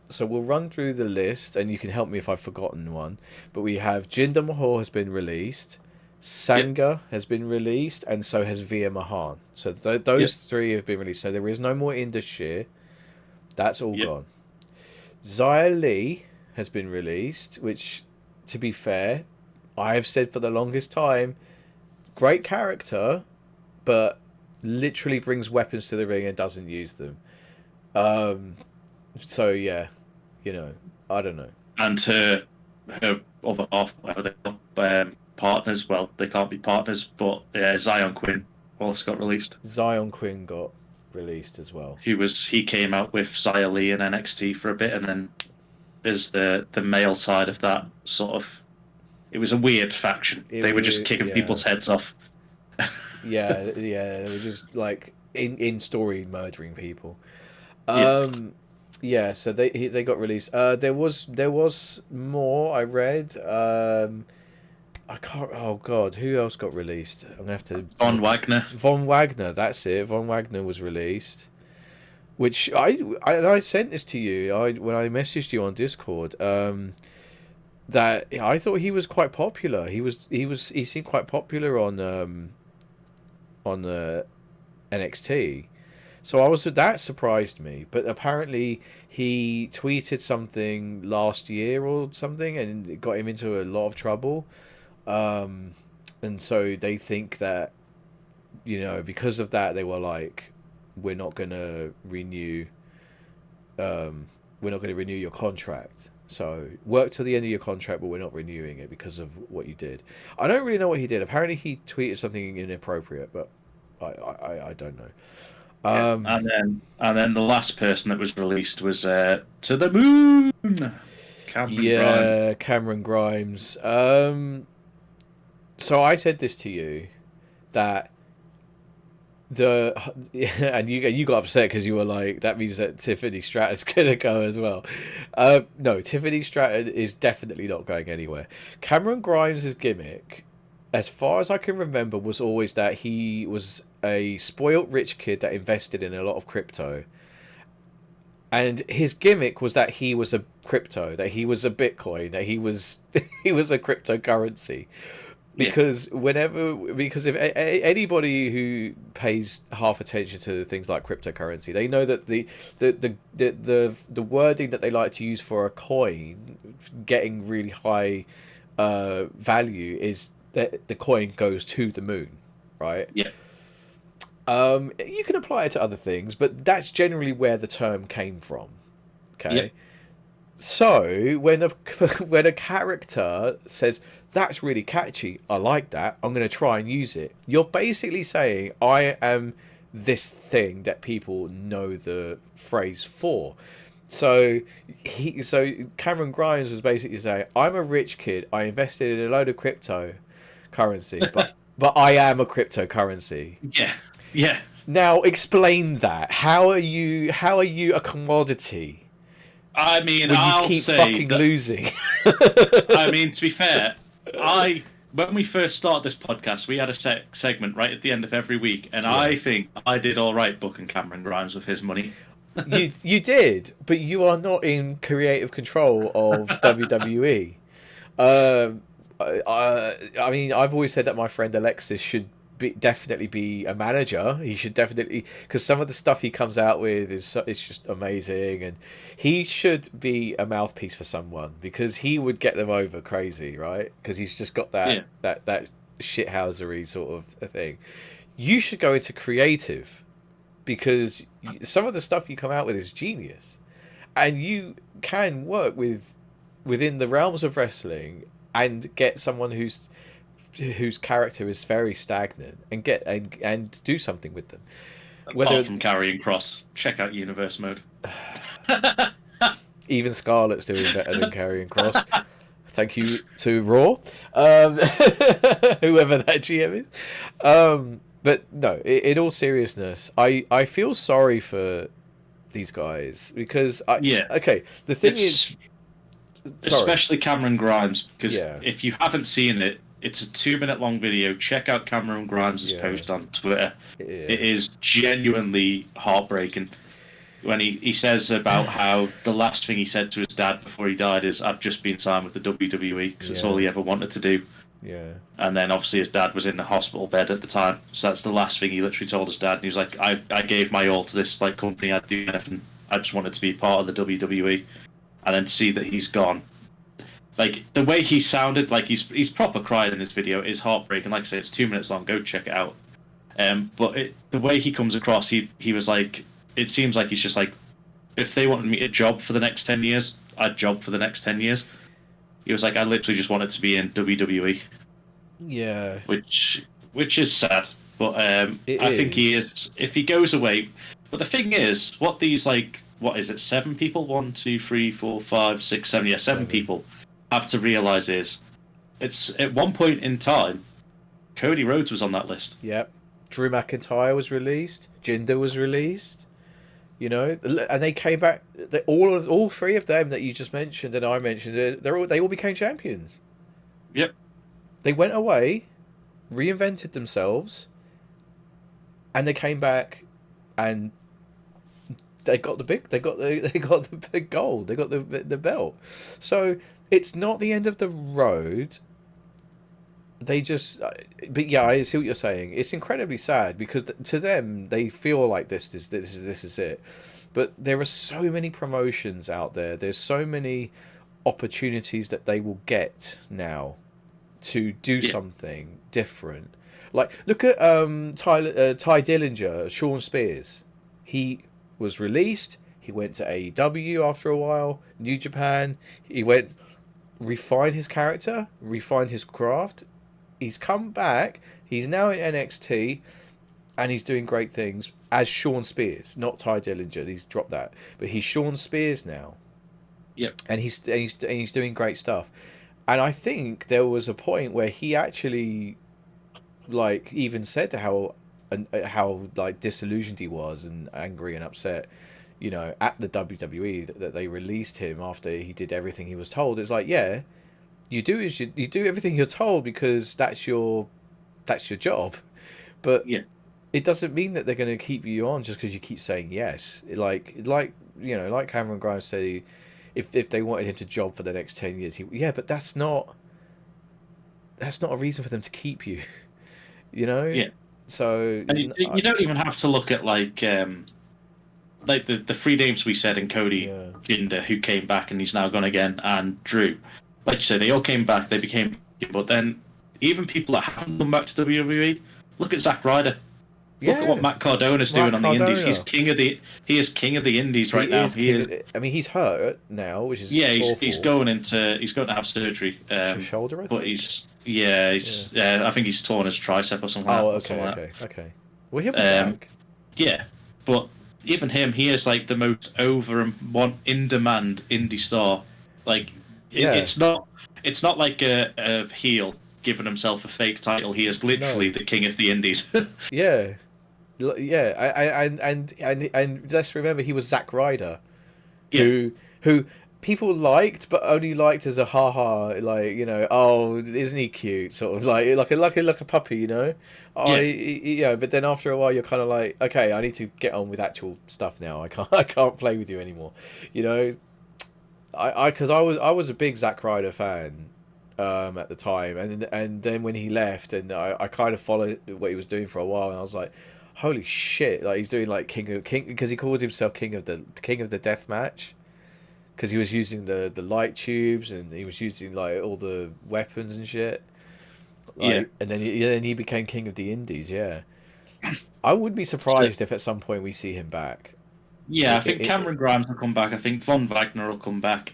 So we'll run through the list, and you can help me if I've forgotten one. But we have Jinder Mahal has been released, Sangha has been released, and so has Veer Mahan. So those 3 have been released. So there is no more Indus That's all gone. Xia Li has been released, which, to be fair, I have said for the longest time, great character, but literally brings weapons to the ring and doesn't use them. So yeah, I don't know. And her other half, whatever they partners. Well, they can't be partners, but Zion Quinn also got released. Zion Quinn got released as well. He came out with Xia Li in NXT for a bit, and then there's the male side of that sort of. It was a weird faction. They were just kicking people's heads off. yeah, they were just like in story murdering people. Yeah, so they got released. There was more I read. I can't. Oh God, who else got released? I'm gonna have to. Von Wagner. Von Wagner. That's it. Von Wagner was released. Which I sent this to you. When I messaged you on Discord. That I thought he was quite popular. He seemed quite popular on NXT. So that surprised me, but apparently he tweeted something last year or something, and it got him into a lot of trouble. And so they think that, because of that, they were like, we're not gonna renew your contract. So work to the end of your contract, but we're not renewing it because of what you did. I don't really know what he did. Apparently he tweeted something inappropriate, but I don't know. And then the last person that was released was To the Moon. Cameron Grimes. So I said this to you that and you got upset because you were like, that means that Tiffany Stratton's gonna go as well. No, Tiffany Stratton is definitely not going anywhere. Cameron Grimes' gimmick, as far as I can remember, was always that he was a spoilt rich kid that invested in a lot of crypto. And his gimmick was that he was a crypto, that he was a Bitcoin, that he was he was a cryptocurrency. Because if anybody who pays half attention to things like cryptocurrency, they know that the wording that they like to use for a coin getting really high value is that the coin goes to the moon, right? Yeah. You can apply it to other things, but that's generally where the term came from. Okay. Yeah. So when a character says, that's really catchy, I like that, I'm going to try and use it, you're basically saying, I am this thing that people know the phrase for. So Cameron Grimes was basically saying, I'm a rich kid, I invested in a load of cryptocurrency, but I am a cryptocurrency. Yeah. Now explain that. How are you a commodity? I mean, I'll keep fucking losing. I mean, to be fair, when we first started this podcast, we had a segment right at the end of every week, and I think I did all right booking Cameron Grimes with his money. You did, but you are not in creative control of WWE. I mean, I've always said that my friend Alexis should definitely be a manager. He should definitely, because some of the stuff he comes out with it's just amazing, and he should be a mouthpiece for someone because he would get them over crazy, right? Because he's just got that Yeah. that shithousery sort of thing. You should go into creative because some of the stuff you come out with is genius, and you can work within the realms of wrestling and get someone whose character is very stagnant and and do something with them. Apart Whether from carrying cross, check out universe mode. even Scarlett's doing better than Karrion Cross. Thank you to Raw, whoever that GM is. But no, in all seriousness, I feel sorry for these guys because Yeah. okay, the thing It's is, sorry, especially Cameron Grimes, because yeah, if you haven't seen it, it's a 2 minute long video. Check out Cameron Grimes' yeah, post on Twitter. It yeah, is genuinely heartbreaking when he says about how the last thing he said to his dad before he died is, "I've just been signed with the WWE," because it's all yeah, he ever wanted to do. yeah, And then obviously his dad was in the hospital bed at the time, so that's the last thing he literally told his dad. And he was like, "I gave my all to this like company. I'd do anything. I just wanted to be part of the WWE." And then to see that he's gone, like the way he sounded, like he's proper crying in this video, is heartbreaking. Like I said, it's 2 minutes long. Go check it out. But the way he comes across, he was like, it seems like he's just like, if they wanted me a job for the next 10 years, I'd job for the next 10 years. He was like, I literally just wanted to be in WWE, yeah. which is sad. But It I think he is. is, if he goes away. But the thing is, what these like, what is it? 7 people? 1, 2, 3, 4, 5, 6, 7. Yeah, 7 people have to realize is, it's at one point in time, Cody Rhodes was on that list. Yep. Drew McIntyre was released. Jinder was released. You know, and they came back. All three of them that you just mentioned and I mentioned, they all became champions. Yep. They went away, reinvented themselves, and they came back, and they got the big. They got the big gold. They got the belt. So it's not the end of the road. They just, but yeah, I see what you're saying. It's incredibly sad because to them they feel like this is it, but there are so many promotions out there. There's so many opportunities that they will get now to do Yeah. something different. Like look at Ty Dillinger, Sean Spears. He was released. He went to AEW after a while, New Japan. He went refined his character, refined his craft. He's come back. He's now in NXT, and he's doing great things as Sean Spears, not Ty Dillinger. He's dropped that, but he's Sean Spears now, Yep. and he's doing great stuff. And I think there was a point where he actually, like, even said how like disillusioned he was and angry and upset, you know, at the WWE that they released him after he did everything he was told. It's like, yeah, you do everything you're told because that's your job, but Yeah. it doesn't mean that they're going to keep you on just because you keep saying yes. Like you know, like Cameron Grimes said, if they wanted him to job for the next 10 years, yeah, but that's not a reason for them to keep you. You know, Yeah. so And you don't even have to look at like the three names we said in Cody, yeah, Jinder, who came back and he's now gone again, and Drew. Like you said, they all came back, they became, but then even people that haven't come back to WWE, look at Zack Ryder. Look at what Matt Cardona's doing on the Indies. He is king of the Indies right now. He is. I mean, he's hurt now, which is Yeah, awful. he's going to have surgery. Shoulder, I think. But he's I think he's torn his tricep or something. Oh, like that, okay. Well, he'll be back. Yeah, but even him, he is like the most over and one in demand indie star. Like it's not like a heel giving himself a fake title. He is literally the king of the indies. Yeah, yeah. And let's remember he was Zack Ryder, Yeah. who people liked, but only liked as a ha, like, you know, oh, isn't he cute, sort of like a puppy, you know. Oh, Yeah, yeah. But then after a while, you're kind of like, okay, I need to get on with actual stuff now. I can't play with you anymore, you know. Because I was a big Zack Ryder fan, at the time, and then when he left, and I kind of followed what he was doing for a while, and I was like, holy shit, like he's doing like King, because he called himself King of the Death Match, because he was using the light tubes, and he was using like all the weapons and shit, yeah. like, and then he became King of the Indies. Yeah, I would be So, surprised if at some point we see him back. yeah, I think Cameron Grimes will come back. I think Von Wagner will come back.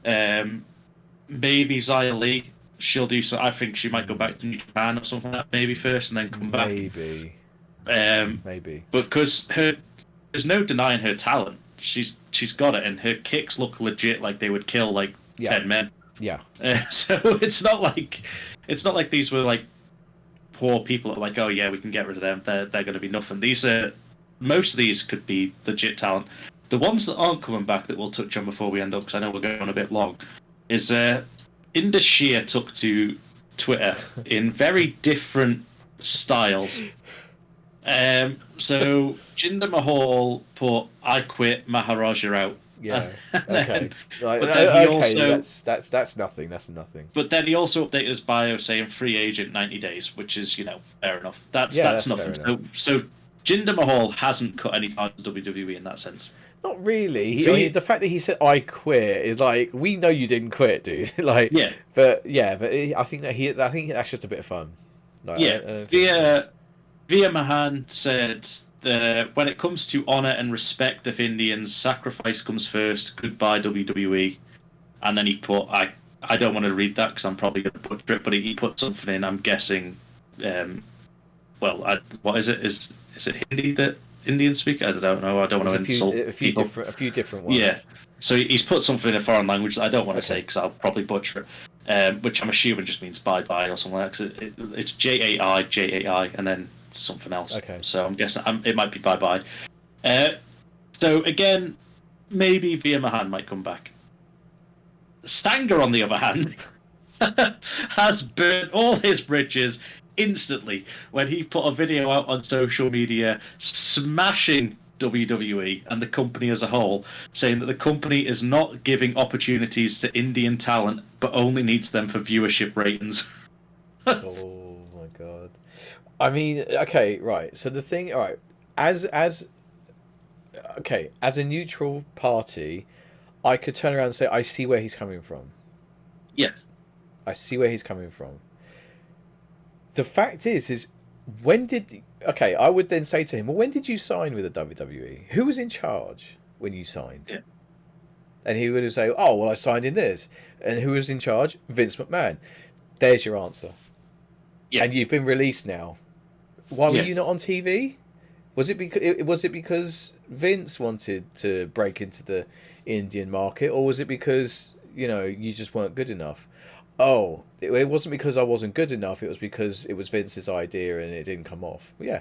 Um, Maybe Xia Li. She'll do so. I think she might go back to New Japan or something like that, maybe first, and then come back. Maybe, Um, maybe. but because there's no denying her talent. She's got it, and her kicks look legit, like they would kill like Yeah, 10 men. yeah, So it's not like these were like poor people that are like, oh yeah, we can get rid of them. They're going to be nothing. These are most of these could be legit talent. The ones that aren't coming back that we'll touch on before we end up, because I know we're going a bit long, is Indus Sher took to Twitter in very different styles. So Jinder Mahal put "I quit, Maharaja out." yeah. And Okay, right. but then he Okay, also that's nothing. That's nothing. but then he also updated his bio saying free agent 90 days, which is, fair enough. Yeah, That's that's fair nothing. enough. So Jinder Mahal hasn't cut any ties with WWE in that sense. Not really. I mean, V the fact that he said "I quit" is like, we know you didn't quit, dude. Like, Yeah, but yeah, but I think that's just a bit of fun. Like, yeah. I don't think. Via Mahan said, when it comes to honor and respect of Indians, sacrifice comes first. Goodbye WWE. And then he put, I don't want to read that because I'm probably going to butcher it, but he put something in. I'm guessing. What is it? Is it Hindi that Indians speak? I don't know. I don't want to insult people. A few different Yeah. ones. So he's put something in a foreign language that I don't want to say Okay. because I'll probably butcher it. Which I'm assuming just means bye bye or something like that. 'Cause it's JAI, and then something else. Okay. So I'm guessing it might be bye bye. So again, maybe Via Mahan might come back. Stanger, on the other hand, has burnt all his bridges instantly when he put a video out on social media smashing WWE and the company as a whole, saying that the company is not giving opportunities to Indian talent, but only needs them for viewership ratings. Oh my god. I mean, okay, right. So the thing, all right, as okay, as a neutral party, I could turn around and say I see where he's coming from. Yeah. I see where he's coming from. The fact is when did okay? I would then say to him, well, when did you sign with the WWE? Who was in charge when you signed? Yeah. And he would say, oh, well, I signed in this. And who was in charge? Vince McMahon. There's your answer. Yeah. And you've been released now. Why were Yeah. you not on TV? Was it because Vince wanted to break into the Indian market, or was it because you just weren't good enough? Oh, it wasn't because I wasn't good enough. It was because it was Vince's idea and it didn't come off. Well, yeah,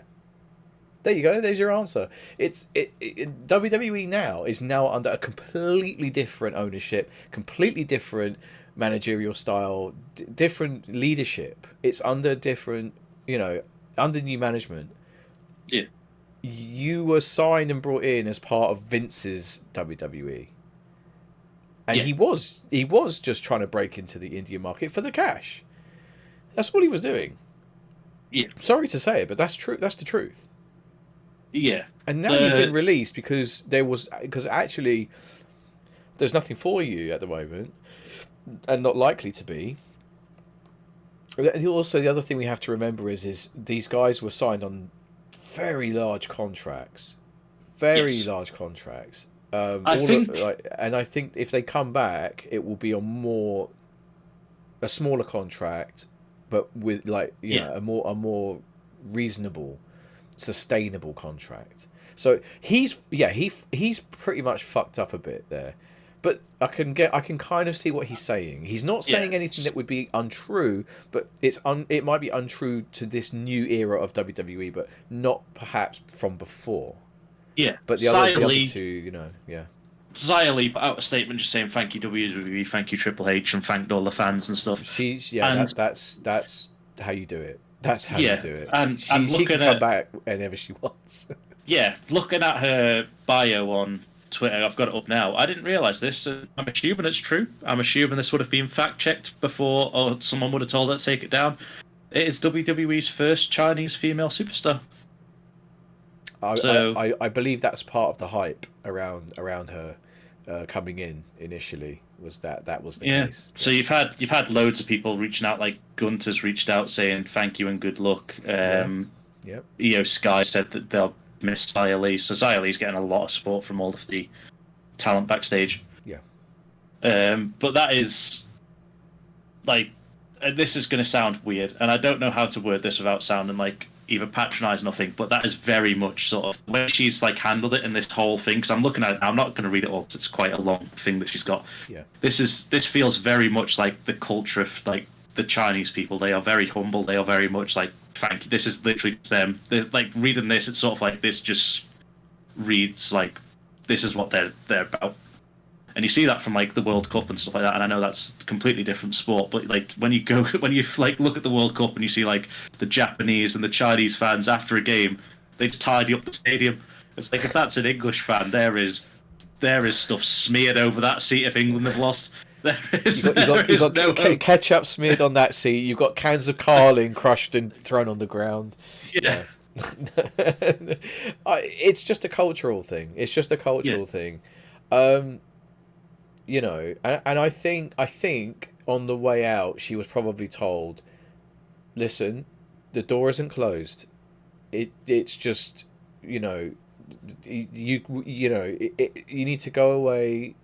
there you go. There's your answer. WWE now is now under a completely different ownership, completely different managerial style, different leadership. It's under different, under new management. Yeah. You were signed and brought in as part of Vince's WWE. And Yeah. he was just trying to break into the Indian market for the cash. That's all he was doing. Yeah. Sorry to say it, but that's true. That's the truth. Yeah. And now you've been released because actually there's nothing for you at the moment, and not likely to be. Also, the other thing we have to remember is these guys were signed on very large contracts, Yes. large contracts. I think And I think if they come back, it will be a smaller contract, but with a more reasonable, sustainable contract. So he's pretty much fucked up a bit there, but I can kind of see what he's saying. He's not saying anything that would be untrue, but it might be untrue to this new era of WWE, but not perhaps from before. Yeah. But the other two, yeah. Xia Li put out a statement just saying thank you WWE, thank you Triple H, and thanked all the fans and stuff. She's And that's how you do it. That's how you yeah, do it. and She can looking come at back whenever she wants. yeah, looking at her bio on Twitter, I've got it up now. I didn't realize this. I'm assuming it's true. I'm assuming this would have been fact checked before, or someone would have told her to take it down. It is WWE's first Chinese female superstar. So I believe that's part of the hype around her coming in initially, was that was the yeah, case. so Yeah. you've had loads of people reaching out, like Gunter's reached out saying thank you and good luck. Yeah. Yep. Io Sky said that they'll miss Xia Li, so Xia Li's getting a lot of support from all of the talent backstage. Yeah. But that is like, this is going to sound weird, and I don't know how to word this without sounding like either patronising or nothing, but that is very much sort of the way she's like handled it in this whole thing. Because I'm looking at it, I'm not going to read it all because it's quite a long thing that she's got. Yeah. This feels very much like the culture of like the Chinese people. They are very humble. They are very much like thank you. This is literally them. They're, like reading this, it's sort of like this just reads like this is what they're about. And you see that from like the World Cup and stuff like that. And I know that's a completely different sport, but like when you like look at the World Cup and you see like the Japanese and the Chinese fans after a game, they just tidy up the stadium. It's like if that's an English fan, there is stuff smeared over that seat if England have lost. There is You got no hope. ketchup smeared on that seat. You've got cans of Carling crushed and thrown on the ground. Yeah. It's just a cultural thing. It's just a cultural thing. You know, and I think on the way out she was probably told, listen, the door isn't closed. It's just, you know, you need to go away,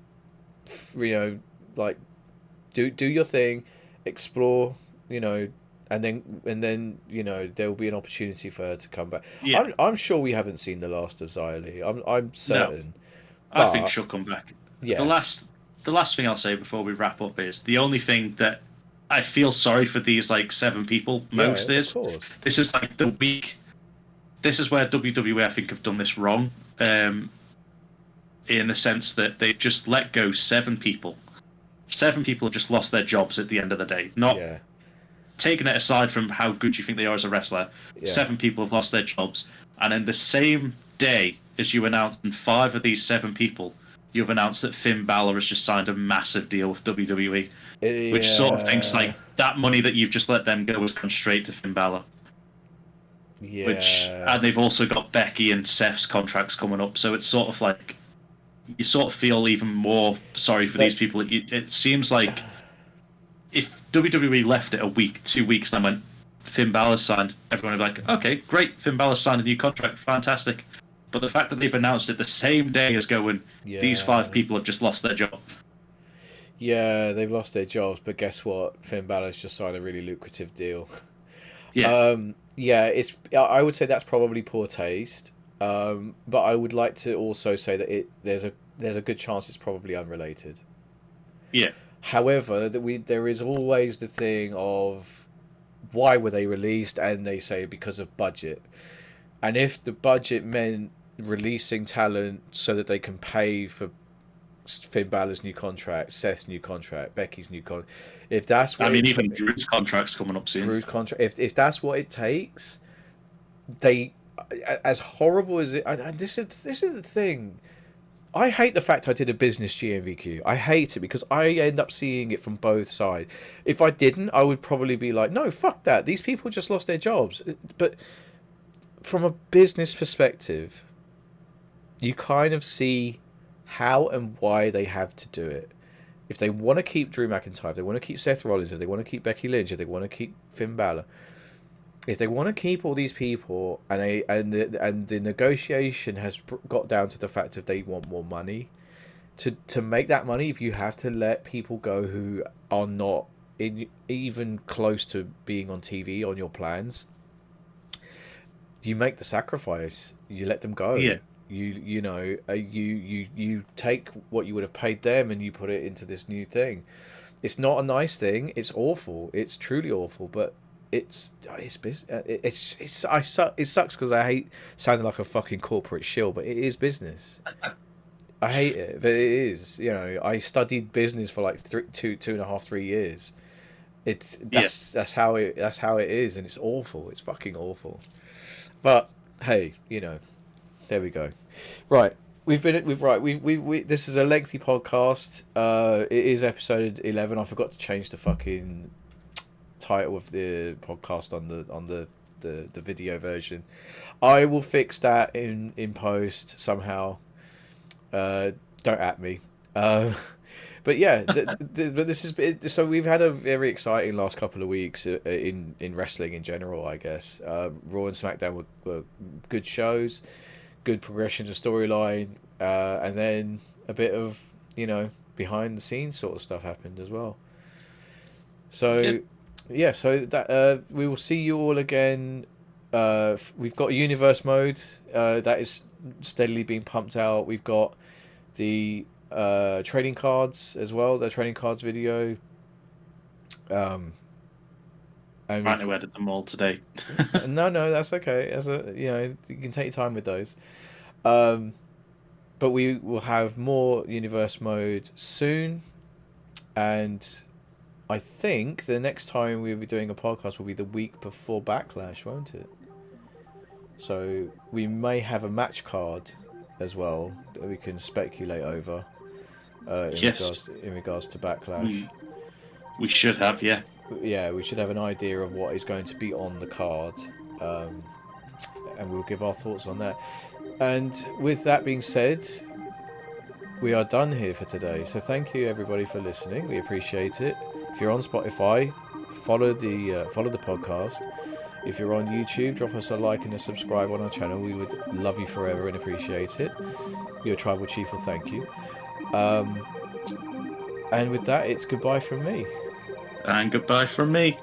you know, like do your thing, explore, you know, and then you know there'll be an opportunity for her to come back. Yeah. I'm sure we haven't seen the last of Xia Li. I'm certain. No, I think she'll come back. Yeah. The last thing I'll say before we wrap up is the only thing that I feel sorry for these like 7 people most is of course. this is like the week. This is where WWE I think have done this wrong, in the sense that they've just let go 7 people. 7 people have just lost their jobs at the end of the day. Not taking it aside from how good you think they are as a wrestler. 7 people have lost their jobs, and in the same day as you announced, 5 of these 7 people, you've announced that Finn Balor has just signed a massive deal with WWE, which sort of thinks like that money that you've just let them go has gone straight to Finn Balor. Yeah. And they've also got Becky and Seth's contracts coming up, so it's sort of like you sort of feel even more sorry for these people. It seems like if WWE left it a week, 2 weeks, and went Finn Balor's signed, everyone would be like, okay, great, Finn Balor's signed a new contract, fantastic. But the fact that they've announced it the same day as going, these 5 people have just lost their job. Yeah, they've lost their jobs, but guess what? Finn Balor's just signed a really lucrative deal. Yeah. I would say that's probably poor taste. But I would like to also say that there's a good chance it's probably unrelated. Yeah. However, there is always the thing of why were they released, and they say because of budget. And if the budget meant releasing talent so that they can pay for Finn Balor's new contract, Seth's new contract, Becky's new contract, if that's what even Drew's contract's coming up soon. Drew's contract, if that's what it takes, they, as horrible as it, and this is the thing. I hate the fact I did a business GMVQ. I hate it because I end up seeing it from both sides. If I didn't, I would probably be like, no, fuck that. These people just lost their jobs. But from a business perspective, you kind of see how and why they have to do it. If they want to keep Drew McIntyre, if they want to keep Seth Rollins, if they want to keep Becky Lynch, if they want to keep Finn Balor, if they want to keep all these people, and the negotiation has got down to the fact that they want more money, to make that money, if you have to let people go who are not even close to being on TV on your plans, you make the sacrifice. You let them go. Yeah. You take what you would have paid them and you put it into this new thing. It's not a nice thing. It's awful. It's truly awful. But it sucks because I hate sounding like a fucking corporate shill. But it is business. I hate it, but it is. You know, I studied business for like 2.5, 3 years. Yes. That's how it is, and it's awful. It's fucking awful. But hey, you know, there we go. Right, this is a lengthy podcast. It is episode 11. I forgot to change the fucking title of the podcast on the video version. I will fix that in post somehow. Don't at me. But yeah, but this is so we've had a very exciting last couple of weeks in wrestling in general. I guess Raw and SmackDown were good shows, good progression to storyline, and then a bit of behind the scenes sort of stuff happened as well. So yeah, so that we will see you all again. We've got a universe mode that is steadily being pumped out. We've got the trading cards as well. The trading cards video. And trying to edit them all today. no, that's okay. You can take your time with those. But we will have more universe mode soon, and I think the next time we'll be doing a podcast will be the week before Backlash, won't it? So we may have a match card as well that we can speculate over in regards to Backlash. We should have, yeah. Yeah, we should have an idea of what is going to be on the card, and we'll give our thoughts on that. And with that being said, we are done here for today. So thank you everybody for listening. We appreciate it. If you're on Spotify, follow the podcast. If you're on YouTube, drop us a like and a subscribe on our channel. We would love you forever and appreciate it. Your tribal chief will thank you. And with that, it's goodbye from me. And goodbye from me.